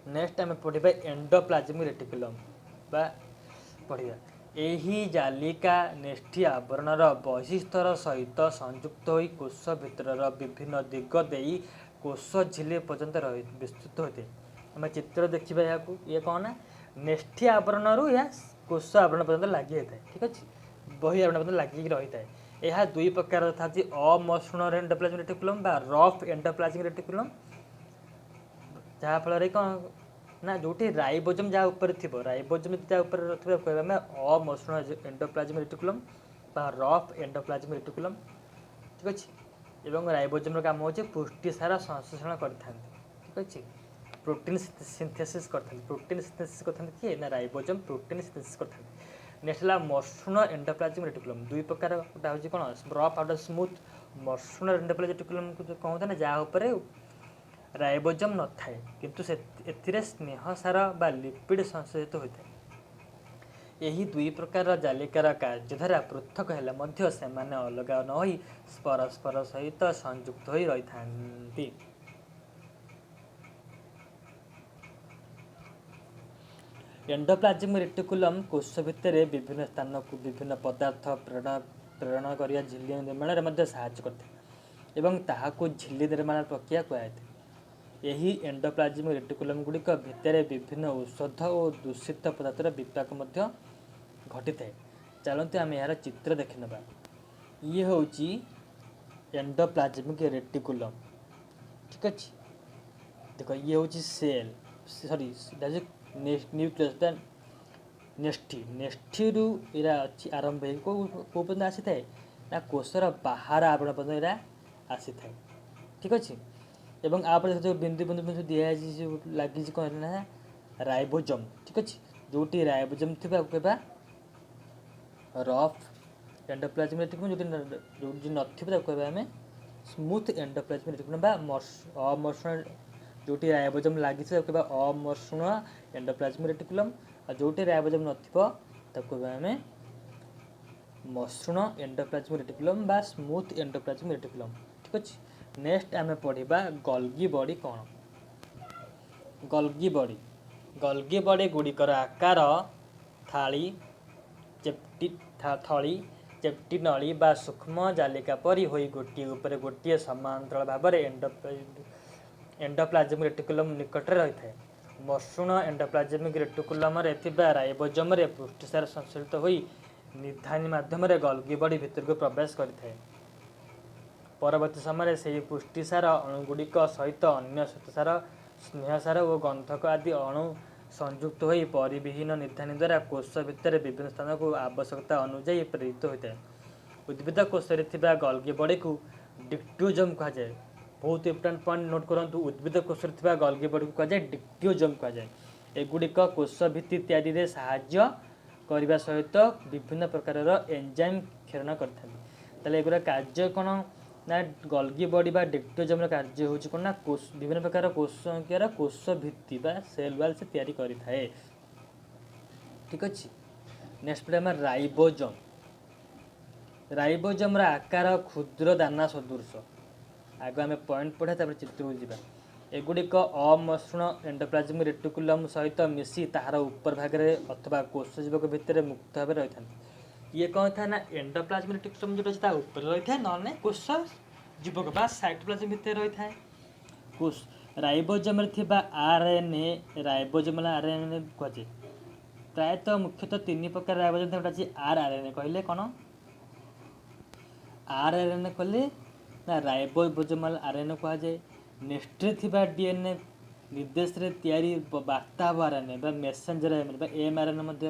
नेक्स्ट आम पढ़ा एंडोप्लाज्मिक रेटिकुलम बा पढ़ा यही जालिका नेष्ठी आवरणर बहिस्तर सहित संयुक्त होई कोष भितर विभिन्न दिग देई कोष झिल्ली पर्यंत विस्तृत होते। आम चित्र देखा यहाँ ये कौन ना नेष्ठी आवरण या कोष आवरण पर्यंत लगी होता है। ठीक अच्छे बही आवरण पर्यंत लगिक रही है। यह दुई प्रकार था अमसृण एंडोप्लाज्मिक रेटिकुलम बा रफ एंडोप्लाज्मिक रेटिकुलम जहाँफल कौन ना जो राइबोसोम जहाँ ऊपर थी राइबोसोम जहाँ ऊपर कहना अमसृण एंडोप्लाज्मिक रेटिकुलम बा रफ एंडोप्लाज्मिक रेटिकुलम। ठीक अच्छे ଏବଂ ରାଇବୋଜୋମର କାମ ହେଉଛି ପୁଷ୍ଟି ସାର ସଂଶ୍ଳେଷଣ କରିଥାନ୍ତି। ଠିକ୍ ଅଛି, ପ୍ରୋଟିନ୍ ସିନ୍ଥେସିସ୍ କରିଥାନ୍ତି। ପ୍ରୋଟିନ୍ ସିନ୍ଥେସିସ୍ କରିଥାନ୍ତି କିଏ ନା ରାଇବୋଜୋମ୍ ପ୍ରୋଟିନ୍ ସିନ୍ଥେସିସ୍ କରିଥାନ୍ତି। ନେକ୍ସଟ ହେଲା ମସୃଣ ଏଣ୍ଡୋପ୍ଲାଜମିକ୍ ରେଟିକୁଲମ୍। ଦୁଇ ପ୍ରକାର, ଗୋଟେ ହେଉଛି କ'ଣ ରଫ୍ ଆଉ ସ୍ମୁଥ୍। ମସୃଣ ଏଣ୍ଡୋପ୍ଲାଜମିକ୍ ରେଟିକୁଲମ୍କୁ କ'ଣ ନା ଯାହା ଉପରେ ରାଇବୋଜୋମ୍ ନଥାଏ କିନ୍ତୁ ଏଥିରେ ସ୍ନେହ ସାର ବା ଲିପିଡ଼ ସଂଶ୍ଲେଷିତ ହୋଇଥାଏ। ଏହି ଦୁଇ ପ୍ରକାର ଜାଲିକାର କାର୍ଯ୍ୟଧାରା ପୃଥକ ହେଲେ ମଧ୍ୟ ସେମାନେ ଅଲଗା ନ ହୋଇ ପରସ୍ପର ସହିତ ସଂଯୁକ୍ତ ହୋଇ ରହିଥାନ୍ତି। ଏଣ୍ଡୋପ୍ଲାଜମିକ୍ ରେଟିକୁଲମ୍ କୋଷ ଭିତରେ ବିଭିନ୍ନ ସ୍ଥାନକୁ ବିଭିନ୍ନ ପଦାର୍ଥ ପ୍ରେରଣ କରିବା ଝିଲ୍ଲି ନିର୍ମାଣରେ ମଧ୍ୟ ସାହାଯ୍ୟ କରିଥାଏ ଏବଂ ତାହାକୁ ଝିଲ୍ଲି ନିର୍ମାଣ ପ୍ରକ୍ରିୟା କୁହାଯାଇଥାଏ। ଏହି ଏଣ୍ଡୋପ୍ଲାଜମିକ୍ ରେଟିକୁଲମ୍ ଗୁଡ଼ିକ ଭିତରେ ବିଭିନ୍ନ ଔଷଧ ଓ ଦୂଷିତ ପଦାର୍ଥର ବିପାକ ମଧ୍ୟ ଘଟିଥାଏ। ଚାଲନ୍ତୁ ଆମେ ଏହାର ଚିତ୍ର ଦେଖିନେବା। ଇଏ ହେଉଛି ଏଣ୍ଡୋପ୍ଲାଜମିକ୍ ରେଟିକୁଲମ୍। ଠିକ୍ ଅଛି, ଦେଖ ଇଏ ହେଉଛି ସେଲ୍, ନ୍ୟୁକ୍ଲିୟସ୍ ନେଷ୍ଟିରୁ ଏରା ଅଛି ଆରମ୍ଭ ହେଇ କେଉଁ ପର୍ଯ୍ୟନ୍ତ ଆସିଥାଏ ନା କୋଷର ବାହାର ଆବରଣ ପର୍ଯ୍ୟନ୍ତ ଏରା ଆସିଥାଏ। ଠିକ୍ ଅଛି, ଏବଂ ଆପରେ ଯେଉଁ ବିନ୍ଦୁ ବିନ୍ଦୁ ବିନ୍ଦୁ ଦିଆଯାଇଛି ଯେଉଁ ଲାଗିଛି କ'ଣ ନା ରାଇବୋଜୋମ୍। ଠିକ୍ ଅଛି, ଯେଉଁଠି ରାଇବୋଜୋମ୍ ଥିବା କହିବା ରଫ୍ ଏଣ୍ଡୋପ୍ଲାଜମିକ୍ ରେଟିକୁଲମ୍, ଯେଉଁଠି ନଥିବ ତାକୁ କହିବା ଆମେ ସ୍ମୁଥ୍ ଏଣ୍ଡୋପ୍ଲାଜମିକ୍ ରେଟିକୁଲମ୍ ବା ଅମସୃଣ। ଯେଉଁଠି ରାଇବୋଜୋମ୍ ଲାଗିଛି ତାକୁ କହିବା ଅମସୃଣ ଏଣ୍ଡୋପ୍ଲାଜମିକ୍ ରେଟିକୁଲମ୍, ଆଉ ଯେଉଁଠି ରାଇବୋଜୋମ୍ ନଥିବ ତାକୁ କହିବା ଆମେ ମସୃଣ ଏଣ୍ଡୋପ୍ଲାଜମିକ୍ ରେଟିକୁଲମ୍ ବା ସ୍ମୁଥ୍ ଏଣ୍ଡୋପ୍ଲାଜମିକ୍ ରେଟିକୁଲମ୍। ଠିକ୍ ଅଛି, ନେକ୍ସଟ ଆମେ ପଢ଼ିବା ଗଲ୍ଗି ବଡ଼ି କ'ଣ। ଗଲ୍ଗି ବଡ଼ି ଗୁଡ଼ିକର ଆକାର ଥଳି, ଚେପ୍ଟି ନଳୀ ବା ସୂକ୍ଷ୍ମ ଜାଲିକା ପରି ହୋଇ ଗୋଟିଏ ଉପରେ ଗୋଟିଏ ସମାନ୍ତରାଳ ଭାବରେ ଏଣ୍ଡୋପ୍ଲାଜମିକ୍ ରେଟିକୁଲମ୍ ନିକଟରେ ରହିଥାଏ। ମସୃଣ ଏଣ୍ଡୋପ୍ଲାଜମିକ୍ ରେଟିକୁଲମରେ ଥିବା ରାଇବୋଜୋମ୍ରେ ପୁଷ୍ଟିସାର ସଂଶ୍ଲେଷିତ ହୋଇ ନିଧାନି ମାଧ୍ୟମରେ ଗଲ୍ଗି ବଡ଼ି ଭିତରକୁ ପ୍ରବେଶ କରିଥାଏ। ପରବର୍ତ୍ତୀ ସମୟରେ ସେହି ପୁଷ୍ଟିସାର ଅଣୁଗୁଡ଼ିକ ସହିତ ଅନ୍ୟ ଶ୍ୱେତସାର, ସ୍ନେହସାର ଓ ଗନ୍ଧକ ଆଦି ଅଣୁ ସଂଯୁକ୍ତ ହୋଇ ପରିବିହୀନ ନିଧାନି ଦ୍ୱାରା କୋଷ ଭିତରେ ବିଭିନ୍ନ ସ୍ଥାନକୁ ଆବଶ୍ୟକତା ଅନୁଯାୟୀ ପ୍ରେରିତ ହୋଇଥାଏ। ଉଦ୍ଭିଦ କୋଷରେ ଥିବା ଗଲ୍ଗି ବଡ଼ିକୁ ଡିକ୍ଟିଓଜୋମ୍ କୁହାଯାଏ। ବହୁତ ଇମ୍ପୋର୍ଟାଣ୍ଟ ପଏଣ୍ଟ ନୋଟ୍ କରନ୍ତୁ, ଉଦ୍ଭିଦ କୋଷରେ ଥିବା ଗଲ୍ଗି ବଡ଼ିକୁ କୁହାଯାଏ ଡିକ୍ଟିଓଜୋମ୍ କୁହାଯାଏ। ଏଗୁଡ଼ିକ କୋଷ ଭିତ୍ତି ତିଆରିରେ ସାହାଯ୍ୟ କରିବା ସହିତ ବିଭିନ୍ନ ପ୍ରକାରର ଏନ୍ଜାଇମ୍ କ୍ଷରଣ କରିଥାନ୍ତି। ତାହେଲେ ଏଗୁଡ଼ା କାର୍ଯ୍ୟ କ'ଣ ନା ଗଲ୍ଗି ବଡ଼ି ବା ଡିକ୍ଟିଓଜୋମ୍ର କାର୍ଯ୍ୟ ହେଉଛି କ'ଣ ନା ବିଭିନ୍ନ ପ୍ରକାର କୋଷ ସଂଖ୍ୟାର କୋଷ ଭିତ୍ତି ବା ସେଲ୍ ୱାଲ୍ ସେ ତିଆରି କରିଥାଏ। ଠିକ୍ ଅଛି, ନେକ୍ସଟ ପଢ଼ିବା ରାଇବୋଜୋମ୍। ରାଇବୋଜୋମ୍ର ଆକାର କ୍ଷୁଦ୍ର ଦାନା ସଦୃଶ। ଆଗ ଆମେ ପଏଣ୍ଟ ପଢ଼ିବା ତାପରେ ଚିତ୍ରକୁ ଯିବା। ଏଗୁଡ଼ିକ ଅମସୃଣ ଏଣ୍ଡୋପ୍ଲାଜମିକ୍ ରେଟିକୁଲମ୍ ସହିତ ମିଶି ତାହାର ଉପର ଭାଗରେ ଅଥବା କୋଷ ଜୀବକ ଭିତରେ ମୁକ୍ତ ଭାବରେ ରହିଥାନ୍ତି। ଇଏ କ'ଣ ଥାଏ ନା ଏଣ୍ଡୋପ୍ଲାଜମିକ୍ ରେଟିକୁଲମ୍ ଯେଉଁଟା ଅଛି ତା ଉପରେ ରହିଥାଏ, ନହେଲେ କୋଷ ଜୀବକ ବା ସାଇଟୋପ୍ଲାଜମ ଭିତରେ ରହିଥାଏ। ରାଇବୋଜୋମ୍ରେ ଥିବା RNA ରାଇବୋଜୋମାଲ୍ RNA କୁହାଯାଏ। ପ୍ରାୟତଃ ମୁଖ୍ୟତଃ ତିନି ପ୍ରକାର ରାଇବୋଜୋମ୍ ଥାଏ। ଗୋଟେ ଅଛି RNA କହିଲେ କ'ଣ, RNA କହିଲେ ନା ରାଇବୋଜୋମାଲ୍ RNA କୁହାଯାଏ। ନେକ୍ସଟରେ ଥିବା DNA ନିର୍ଦ୍ଦେଶରେ ତିଆରି ବାର୍ତ୍ତାବହ RNA ବା ମେସେଞ୍ଜର RNA ବା mRNA ମଧ୍ୟ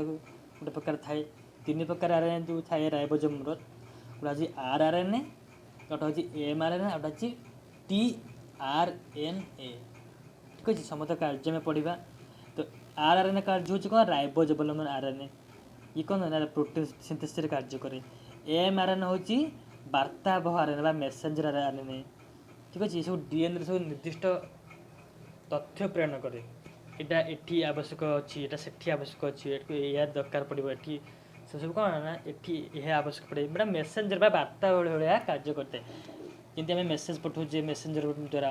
ଗୋଟେ ପ୍ରକାର ଥାଏ। ତିନି ପ୍ରକାର RNA ଯେଉଁ ଥାଏ ରାଇବୋଜୋମ୍ର, ଗୋଟେ ହେଉଛି rRNA, ଗୋଟେ ହେଉଛି mRNA, ଆଉ ଗୋଟେ ହେଉଛି tRNA। ଠିକ୍ ଅଛି, ସମସ୍ତ କାର୍ଯ୍ୟ ଆମେ ପଢ଼ିବା। ତ rRNA କାର୍ଯ୍ୟ ହେଉଛି କ'ଣ ରାଇବୋଜୋମାଲ୍ RNA, ଇଏ କ'ଣ ନା ପ୍ରୋଟିନ୍ ସିନ୍ଥେସିସ୍ରେ କାର୍ଯ୍ୟ କରେ। mRNA ହେଉଛି ବାର୍ତ୍ତାବହ RNA ବା ମେସେଞ୍ଜର RNA। ଠିକ୍ ଅଛି, ଏସବୁ DNAରେ ସବୁ ନିର୍ଦ୍ଦିଷ୍ଟ ତଥ୍ୟ ପ୍ରେରଣ କରେ। ଏଇଟା ଏଠି ଆବଶ୍ୟକ ଅଛି, ଏଇଟା ସେଠି ଆବଶ୍ୟକ ଅଛି, ଏଠି ଏହା ଦରକାର ପଡ଼ିବ, ଏଠି ସେସବୁ କ'ଣ ନା ଏଠି ଏହା ଆବଶ୍ୟକ ପଡ଼େ। ଏଇଟା ମେସେଞ୍ଜର ବା ବାର୍ତ୍ତା ଭଳିଆ କାର୍ଯ୍ୟ କରିଥାଏ। ଯେମିତି ଆମେ ମେସେଜ୍ ପଠାଉଛେ ମେସେଞ୍ଜର ଦ୍ୱାରା,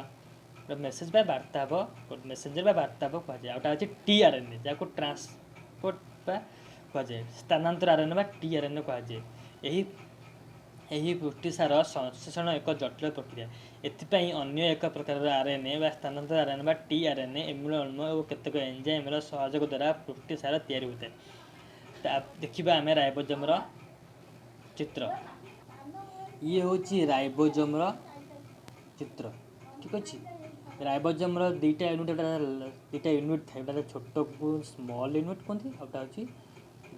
ମେସେଜ୍ ବା ବାର୍ତ୍ତାବହ, ମେସେଞ୍ଜର ବା ବାର୍ତ୍ତାବହ କୁହାଯାଏ। ଆଉଟା ହେଉଛି tRNA, ଯାହାକୁ ଟ୍ରାନ୍ସପୋର୍ଟ ବା କୁହାଯାଏ, ସ୍ଥାନାନ୍ତର RNA ବା tRNA କୁହାଯାଏ। ଏହି ପୁଷ୍ଟିସାର ସଂଶ୍ଲେଷଣ ଏକ ଜଟିଳ ପ୍ରକ୍ରିୟା। ଏଥିପାଇଁ ଅନ୍ୟ ଏକ ପ୍ରକାରର RNA ବା ସ୍ଥାନାନ୍ତର RNA ବା tRNA ଏମିନୋ ଅମ୍ଳ ଓ କେତେକ ଏନ୍ଜାଇମ୍ର ସହଯୋଗ ଦ୍ୱାରା ପୁଷ୍ଟିସାର ତିଆରି ହୋଇଥାଏ। ଦେଖିବା ଆମେ ରାଇବୋଜୋମ୍ର ଚିତ୍ର। ଇଏ ହେଉଛି ରାଇବୋଜୋମ୍ର ଚିତ୍ର। ଠିକ୍ ଅଛି, ରାଇବୋଜୋମ୍ର ଦୁଇଟା ୟୁନିଟ୍ ଥାଏ। ଗୋଟେ ଛୋଟକୁ ସ୍ମଲ୍ ୟୁନିଟ୍ କୁହନ୍ତି, ଆଉଟା ହେଉଛି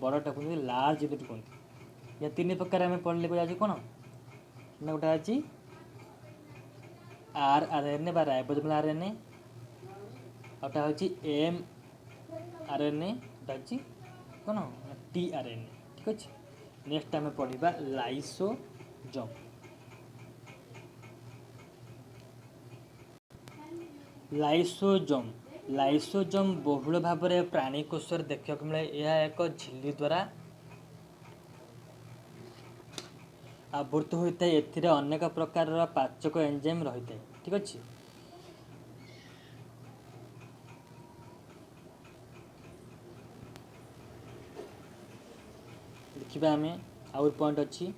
ବଡ଼ଟା କୁହନ୍ତି ଲାର୍ଜ ୟୁନିଟ୍ କୁହନ୍ତି। ଏହା ତିନି ପ୍ରକାର ଆମେ ପଢ଼ିଲେ ଯାଉଛି କ'ଣ ନା, ଗୋଟେ ଅଛି R R N A ribosomal R N A आउटा हूँ एम आर एन ए कौन टी आर एन ए ठीक अच्छे। नेक्स्ट आम पढ़ा लाइसोजोम। लाइसोजोम बहुल भाव में प्राणी कोष देखा मिले। यह एक झिल्ली द्वारा आवृत होता है। एथिरे अनेक प्रकार पाचक एंजाइम रही है ठीक अच्छे। देखा आम आउ पॉइंट अच्छी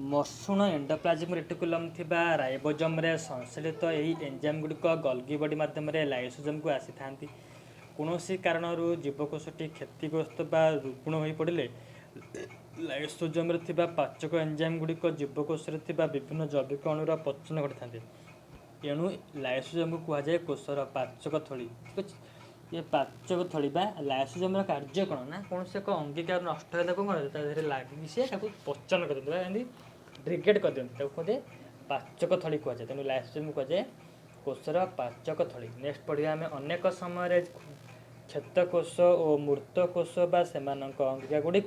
मसृण एंडोप्लाज्मिक रेटिकुलम थिबा राइबोसोम रे संश्लेषित यही एंजाइम गुड़िक गल्गी बॉडी माध्यम लाइसोजोम को आसी था। कौन कारण जीवकोषटी क्षतिग्रस्त बा रुग्ण हो पड़े लाइसोजोम थिबा पाचक एंजाइम गुड़िक जीवकोष विभिन्न जैविक अणुर पचन घटी एणु लाइसोजोम को कहुए कोषर पाचक थली ठीक अच्छे। ये पाचक थली बा लाइसोजोम कार्य कौन ना कौन से एक अंगिका नष्ट होता कौन कर लगे सी पचन कर ब्रिगेड कर दिखते कहते पाचक थली कहुए। तेणु लाइसोजोम कहुए कोषर पाचक थली। नेक्स्ट पढ़ा आम अनेक समय क्षेत्रकोष और मूर्तकोष बा अंगिका गुड़ी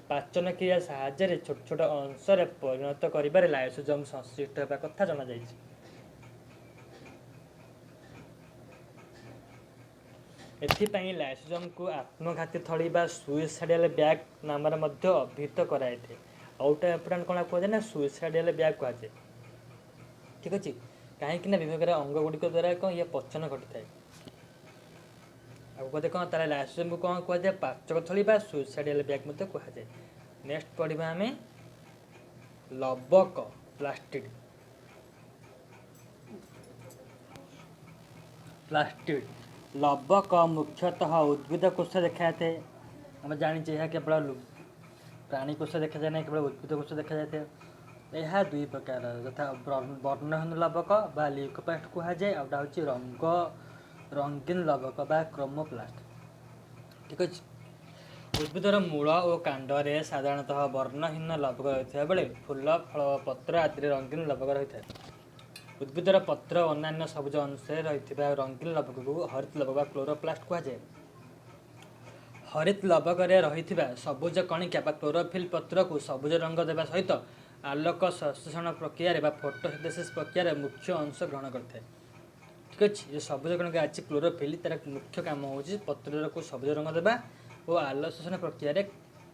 पाचन क्रिया साहाय्य छोट छोट अंश परिणत कर लाइसोजोम संश्लिष्ट होगा कथा जना जाए। एथिपाई लाइसोजोम को आत्मघाती थली बा सुइसाइडियल बैग नाम अभिहित कराए। आउटा इम्पोर्टाट कौन कहुए ना सुइसाइडियल बैग कहुए ठीक अच्छे। कहीं विभाग अंग गुड़िक द्वारा कौन ये पचन घटी थाए। कहते कौन तार लाइसोजोम को कौन कहुए पाचक थली बा सुइसाइडियल बैग कहुए। नेक्स्ट पढ़ा आम लवक प्लास्टिड। लवक मुख्यतः उद्भिद कोष देखा थे। आम जानी यह केवल प्राणी कोष देखा जाए ना केवल उद्भिद कोष देखा जाए। यह दुई प्रकार यथा वर्णहीन लवक बा ल्यूकोप्लास्ट कहुए आउटा हूँ रंगीन लवक बा क्रोमोप्लास्ट ठीक अच्छे। उद्भिदर मूल और कांडरे साधारणतः वर्णहीन लवक रही बेले फूल फल पत्र आदि रंगीन लवक रही है। उद्भिदर पत्र अन्य सबुज अंश रही रंगीन लवक को हरित लवक बा क्लोरोप्लास्ट कहुए। हरित लवक रही सबुज कणिका बा क्लोरोफिल पत्र को सबुज रंग देवा सहित आलोक संश्लेषण प्रक्रिया फोटोसिंथेसिस प्रक्रिया मुख्य अंश ग्रहण करते ठीक अच्छे। जो सबुज कणिका अच्छी क्लोरोफिल तार मुख्य काम हो पत्र को सबुज रंग देवा और आलोक संश्लेषण प्रक्रिया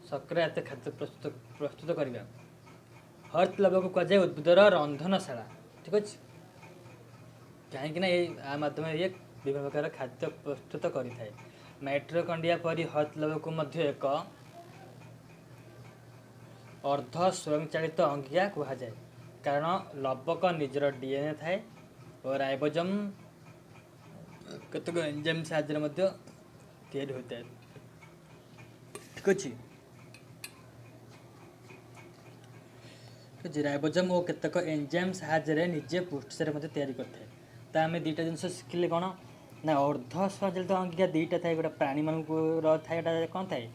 सक्रिय खाद्य प्रस्तुत करवा। हरित लवक को कहुए उद्भिदर रंधनशाला ठीक अच्छे। कहीं माध्यम ये विभिन्न प्रकार खाद्य प्रस्तुत करें। माइटोकॉन्ड्रिया परी हरित लवक एक अर्ध स्वयंचालित अंगिका कहुए कारण लवक निजर डीएनए थाए और राइबोसोम केतक एंजाइम साहाय्य तैयारी होता है ठीक अच्छे। राइबोसोम और केतक एंजाइम साहाय्य निजे पुष्टि तैयारी करते हैं। तो आम दुईटा जिन शिखिले कौन ना अर्ध स्वचालित अंगिका दुईटा थाए गोटे प्राणी मान थाए कौन थाए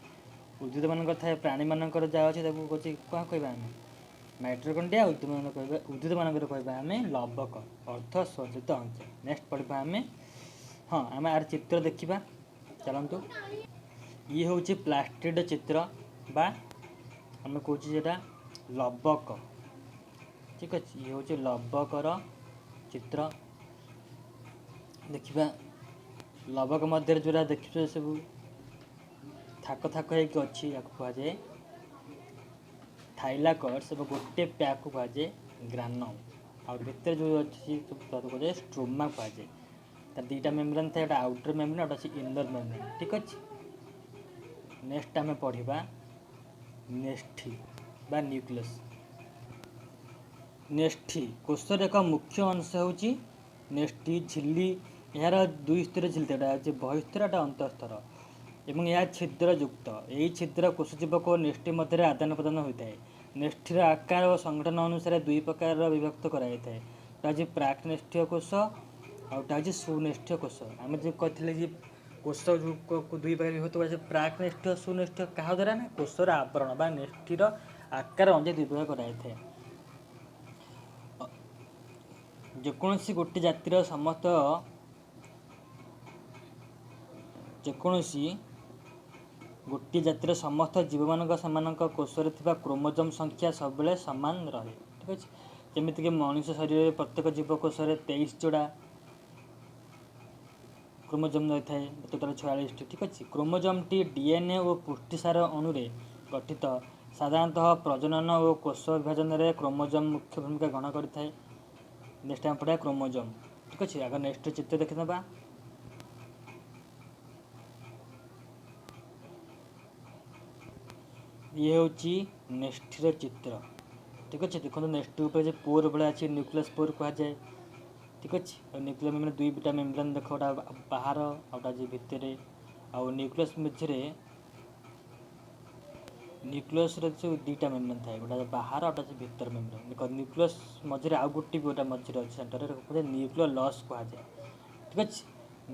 उद्भिद मान थाए प्राणी मानकर जहाँ अच्छे कौन कहवा आम माइटोकॉन्ड्रिया उद्भिद मान कहवा आम लवक अर्ध स्वचालित अंगिका। नेक्स्ट पढ़ा आम हाँ आम आर चित्र देखा चलतु। ये हूँ प्लास्टिड चित्र बा आम कौचा लवक ठीक अच्छे। ये हूँ लवकर चित्र देखा लवक मध्य जोरा देखिए सब थाक थाक होगी अच्छी या कहुए थाइलाकॉइड्स और गोटे पैक को कहुए ग्रानम और भितर जो अच्छी कहुए स्ट्रोमा कहुए। तार दुईटा मेम्ब्रेन था गोटे आउटर मेम्ब्रेन गोटे इनर मेम्ब्रेन ठीक अच्छे। नेक्स्ट आम पढ़ा नेस्टी बा न्यूक्लियस। नेस्टी कोषर एक मुख्य अंश हूँ नेस्टी झिल्ली। यार दुई स्तर झिल्ली गोटे बहिस्तर गोटे अंतस्तर एवं यह छिद्रयुक्त यही छिद्र कोषजीवक और नेस्टी मध्य आदान प्रदान होता है। नेस्टीर आकार और संगठन अनुसार दुई प्रकार विभक्त कराई प्राक्नेस्टीय कोष आउटा हूँ सुनेस्टीय कोष। आम जो कहते कोष को दुई प्रकार विभक्त कर प्राक्नेस्टीय सुनेस्टीय क्या द्वारा ना कोषर आवरण बा नेस्टीर आकार अनुसार दुई प्रकार कराई। ଯେକୌଣସି ଗୋଟିଏ ଜାତିର ସମସ୍ତ ଯେକୌଣସି ଗୋଟିଏ ଜାତିର ସମସ୍ତ ଜୀବମାନଙ୍କ ସେମାନଙ୍କ କୋଷରେ ଥିବା କ୍ରୋମୋଜୋମ୍ ସଂଖ୍ୟା ସବୁବେଳେ ସମାନ ରହେ। ଠିକ୍ ଅଛି, ଯେମିତିକି ମଣିଷ ଶରୀରରେ ପ୍ରତ୍ୟେକ ଜୀବକୋଷରେ 23 ଯୋଡ଼ା କ୍ରୋମୋଜୋମ୍ ରହିଥାଏ, ଟୋଟାଲ୍ 46ଟି। ଠିକ୍ ଅଛି, କ୍ରୋମୋଜୋମ୍ଟି ଡିଏନ୍ଏ ଓ ପୁଷ୍ଟିସାର ଅଣୁରେ ଗଠିତ। ସାଧାରଣତଃ ପ୍ରଜନନ ଓ କୋଷ ବିଭାଜନରେ କ୍ରୋମୋଜୋମ୍ ମୁଖ୍ୟ ଭୂମିକା ଗ୍ରହଣ କରିଥାଏ। ନେକ୍ସଟ ଆମେ ପଢ଼ିବା କ୍ରୋମୋଜୋମ୍। ଠିକ୍ ଅଛି, ଆଗ ନେକ୍ସଟ ଚିତ୍ର ଦେଖିନେବା। ଇଏ ହେଉଛି ନେକ୍ସଟର ଚିତ୍ର। ଠିକ୍ ଅଛି, ଦେଖନ୍ତୁ ନେକ୍ସଟ ଉପରେ ଯେ ପୋର ଭଳିଆ ଅଛି, ନ୍ୟୁକ୍ଲିୟସ୍ ପୋର କୁହାଯାଏ। ଠିକ୍ ଅଛି, ଆଉ ନ୍ୟୁକ୍ଲିୟସ୍ ମେମ୍ବ୍ରେନ୍ ଦୁଇଟା ମେମ୍ବ୍ରେନ୍ ଦେଖ, ଗୋଟା ବାହାର ଆଉ ଗୋଟା ଯେ ଭିତରେ। ଆଉ ନ୍ୟୁକ୍ଲିୟସ୍ ମଝିରେ ନ୍ୟୁକ୍ଲିୟସ୍ରେ ଯେଉଁ ଦୁଇଟା ମେମ୍ବ୍ରେନ୍ ଥାଏ, ଗୋଟା ବାହାର ଆଉ ଗୋଟା ଭିତର ମେମ୍ବ୍ରେନ୍। ଦେଖ ନ୍ୟୁକ୍ଲିୟସ୍ ମଝିରେ ଆଉ ଗୋଟେ ବି ଗୋଟା ମଝିରେ ଅଛି ସେଣ୍ଟରରେ, ନ୍ୟୁକ୍ଲିୟସ୍ କୁହାଯାଏ। ଠିକ୍ ଅଛି,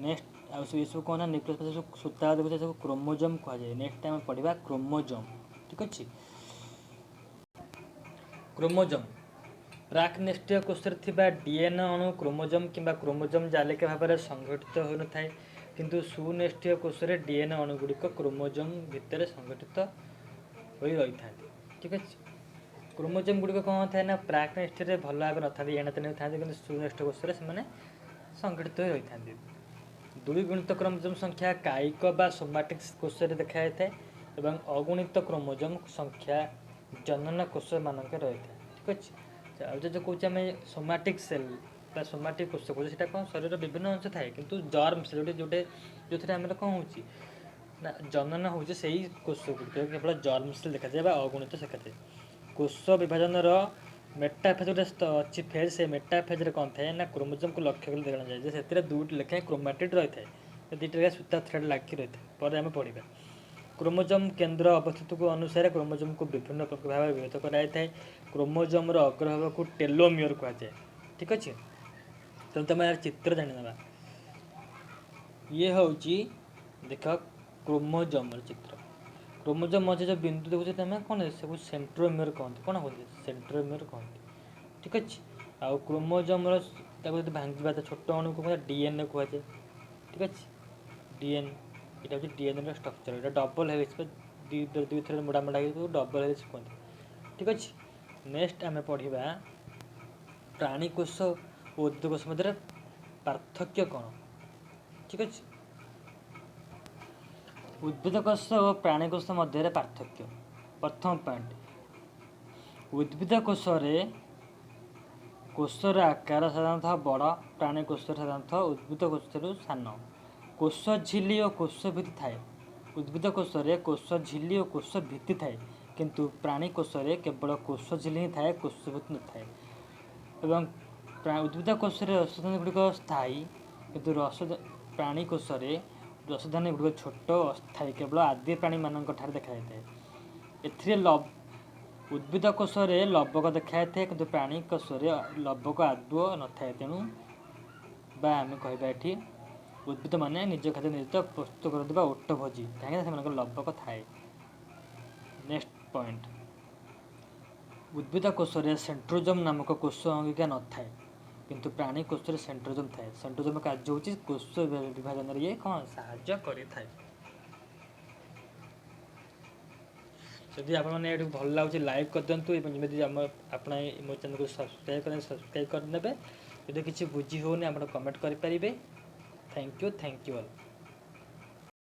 ନେକ୍ସଟ ଆଉ ଏସବୁ କ'ଣ ନା ନ୍ୟୁକ୍ଲିୟସ୍ ପଛରେ ସବୁ ସୂତା ଦେଖୁଛେ ସବୁ କ୍ରୋମୋଜୋମ୍ କୁହାଯାଏ। ନେକ୍ସଟ ଆମେ ପଢ଼ିବା କ୍ରୋମୋଜୋମ୍। ଠିକ୍ ଅଛି, କ୍ରୋମୋଜୋମ୍ ପ୍ରାକ୍ନେଷ୍ଟୀୟ କୋଷରେ ଥିବା ଡିଏନ୍ଏ ଅଣୁ କ୍ରୋମୋଜୋମ୍ କିମ୍ବା କ୍ରୋମୋଜୋମ୍ ଜାଲିକା ଭାବରେ ସଂଗଠିତ ହୋଇନଥାଏ, କିନ୍ତୁ ସୁନେଷ୍ଟୀୟ କୋଷରେ ଡିଏନ୍ଏ ଅଣୁଗୁଡ଼ିକ କ୍ରୋମୋଜୋମ୍ ଭିତରେ ସଂଗଠିତ ହୋଇ ରହିଥାନ୍ତି। ଠିକ୍ ଅଛି, କ୍ରୋମୋଜୋମ୍ ଗୁଡ଼ିକ କ'ଣ ଥାଏ ନା ପ୍ରାକ୍ନେଷ୍ଟୀୟରେ ଭଲ ଭାବରେ ନଥାନ୍ତି, ଏଣେ ତେଣେ ଥାନ୍ତି, କିନ୍ତୁ ସୁନେଷ୍ଟ କୋଷରେ ସେମାନେ ସଂଗଠିତ ହୋଇ ରହିଥାନ୍ତି। ଦ୍ୱିଗୁଣିତ କ୍ରୋମୋଜୋମ୍ ସଂଖ୍ୟା କାୟିକ ବା ସୋମାଟିକ୍ସ କୋଷରେ ଦେଖାଯାଇଥାଏ ଏବଂ ଅଗୁଣିତ କ୍ରୋମୋଜୋମ୍ ସଂଖ୍ୟା ଜନନ କୋଷମାନଙ୍କରେ ରହିଥାଏ। ଠିକ୍ ଅଛି, ଆଉ ଯେଉଁ କହୁଛେ ଆମେ ସୋମାଟିକ୍ ସେଲ୍ ବା ସୋମାଟିକ୍ କୋଷ କହୁଛେ, ସେଇଟା କ'ଣ ଶରୀରର ବିଭିନ୍ନ ଅଂଶ ଥାଏ, କିନ୍ତୁ ଜର୍ମ ସେଲ୍ ଯେଉଁଥିରେ ଆମର କ'ଣ ହେଉଛି ନା ଜନନ ହେଉଛି, ସେଇ କୋଷ ଗୁଡ଼ିକ କେବଳ ଜର୍ମ ସେଲ୍ ଦେଖାଯାଏ ବା ଅଗୁଣିତ ଦେଖାଯାଏ। କୋଷ ବିଭାଜନର ମେଟାଫେଜ୍ ଗୋଟେ ଅଛି ଫେଜ୍, ସେ ମେଟାଫେଜ୍ରେ କ'ଣ ଥାଏ ନା କ୍ରୋମୋଜୋମ୍କୁ ଲକ୍ଷ୍ୟ କରି ଦେଖାଯାଏ ଯେ ସେଥିରେ ଦୁଇଟି ଲେଖାଏଁ କ୍ରୋମାଟିଡ୍ ରହିଥାଏ, ଦୁଇଟି ଲେଖାଏଁ ସୂତା ଥ୍ରେଡ୍ ଲାଗି ରହିଥାଏ। ପରେ ଆମେ ପଢ଼ିବା କ୍ରୋମୋଜୋମ୍ କେନ୍ଦ୍ର ଅବସ୍ଥିତିକୁ ଅନୁସାରେ କ୍ରୋମୋଜୋମ୍କୁ ବିଭିନ୍ନ ଭାବରେ ବିଭକ୍ତ କରାଯାଇଥାଏ। କ୍ରୋମୋଜୋମ୍ର ଅଗ୍ରଭାଗକୁ ଟେଲୋମିୟର କୁହାଯାଏ। ଠିକ୍ ଅଛି, ତେଣୁ ତୁମେ ଏହାର ଚିତ୍ର ଜାଣିନେବା। ଇଏ ହେଉଛି ଦେଖ କ୍ରୋମୋଜୋମ୍ର ଚିତ୍ର। କ୍ରୋମୋଜୋମ୍ ମଝିରେ ଯେଉଁ ବିନ୍ଦୁ ଦେଖୁଛ ତୁମେ କ'ଣ ସବୁ ସେଣ୍ଟ୍ରୋମିୟର କହନ୍ତି। କ'ଣ କହନ୍ତି? ସେଣ୍ଟ୍ରୋମିୟର କହନ୍ତି। ଠିକ୍ ଅଛି, ଆଉ କ୍ରୋମୋଜୋମ୍ର ତାକୁ ଯଦି ଭାଙ୍ଗିବା ତ ଛୋଟ ଅଣୁକୁ ଡିଏନ୍ଏ କୁହାଯାଏ। ଠିକ୍ ଅଛି, ଡିଏନ୍ଏ ଏଇଟା ହେଉଛି ଡିଏନ୍ଏର ଷ୍ଟ୍ରକ୍ଚର। ଏଇଟା ଡବଲ୍ ହେଲିକ୍ସ ଦୁଇଥର ମୋଡ଼ା ମୋଡ଼ା ହେଇଯିବ, ଡବଲ୍ ହେଲିକ୍ସ କୁହନ୍ତି। ଠିକ୍ ଅଛି, ନେକ୍ସଟ ଆମେ ପଢ଼ିବା ପ୍ରାଣୀକୋଷ ଓ ଉଦ୍ଭିଦକୋଷ ମଧ୍ୟରେ ପାର୍ଥକ୍ୟ କ'ଣ। ଠିକ୍ ଅଛି, ଉଦ୍ଭିଦକୋଷ ଓ ପ୍ରାଣୀକୋଷ ମଧ୍ୟରେ ପାର୍ଥକ୍ୟ। ପ୍ରଥମ ପଏଣ୍ଟ, ଉଦ୍ଭିଦକୋଷରେ କୋଷର ଆକାର ସାଧାରଣତଃ ବଡ଼, ପ୍ରାଣୀକୋଷରେ ସାଧାରଣତଃ ଉଦ୍ଭିଦକୋଷଠାରୁ ସାନ। କୋଷ ଝିଲ୍ଲି ଓ କୋଷ ଭିତ୍ତି ଥାଏ। ଉଦ୍ଭିଦକୋଷରେ କୋଷ ଝିଲ୍ଲି ଓ କୋଷ ଭିତ୍ତି ଥାଏ, କିନ୍ତୁ ପ୍ରାଣୀକୋଷରେ କେବଳ କୋଷ ଝିଲ୍ଲି ହିଁ ଥାଏ, କୋଷ ଭିତ୍ତି ନଥାଏ। ଏବଂ ଉଦ୍ଭିଦକୋଷରେ ରସଧାନୀ ଗୁଡ଼ିକ ସ୍ଥାୟୀ, କିନ୍ତୁ ପ୍ରାଣୀକୋଷରେ ରସଧାନୀ ଗୁଡ଼ିକ ଛୋଟ ଓ ଅସ୍ଥାୟୀ, କେବଳ ଆଦି ପ୍ରାଣୀମାନଙ୍କଠାରେ ଦେଖାଯାଇଥାଏ। ଏଥିରେ ଉଦ୍ଭିଦକୋଷରେ ଲବକ ଦେଖାଯାଇଥାଏ, କିନ୍ତୁ ପ୍ରାଣୀକୋଷରେ ଲବକ ଆଦୌ ନଥାଏ। ତେଣୁ ବା ଆମେ କହିବା ଏଠି ଉଦ୍ଭିଦମାନେ ନିଜ ଖାଦ୍ୟ ନିଜେ ପ୍ରସ୍ତୁତ କରନ୍ତି ବା ଓଟ ଭୋଜି, କାହିଁକିନା ସେମାନଙ୍କର ଲବକ ଥାଏ। ନେକ୍ସଟ ପଏଣ୍ଟ, ଉଦ୍ଭିଦକୋଷରେ ସେଣ୍ଟ୍ରୋଜୋମ୍ ନାମକ କୋଷ ଅଙ୍ଗିକା ନଥାଏ, କିନ୍ତୁ ପ୍ରାଣୀକୋଷରେ ସେଣ୍ଟ୍ରୋଜୋମ୍ ଥାଏ। ସେଣ୍ଟ୍ରୋଜୋମ୍ର କାର୍ଯ୍ୟ ହେଉଛି କୋଷ ବିଭାଜନରେ ଇଏ କ'ଣ ସାହାଯ୍ୟ କରିଥାଏ। ଯଦି ଆପଣମାନେ ଏଠୁ ଭଲ ଲାଗୁଛି ଲାଇକ୍ କରିଦିଅନ୍ତୁ ଏବଂ ଯେମିତି ଆପଣ ମୋ ଚ୍ୟାନେଲକୁ ସବସ୍କ୍ରାଇବ୍ କରିନେବେ। ଯଦି କିଛି ବୁଝି ହେଉନି ଆପଣ କମେଣ୍ଟ କରିପାରିବେ। Thank you all.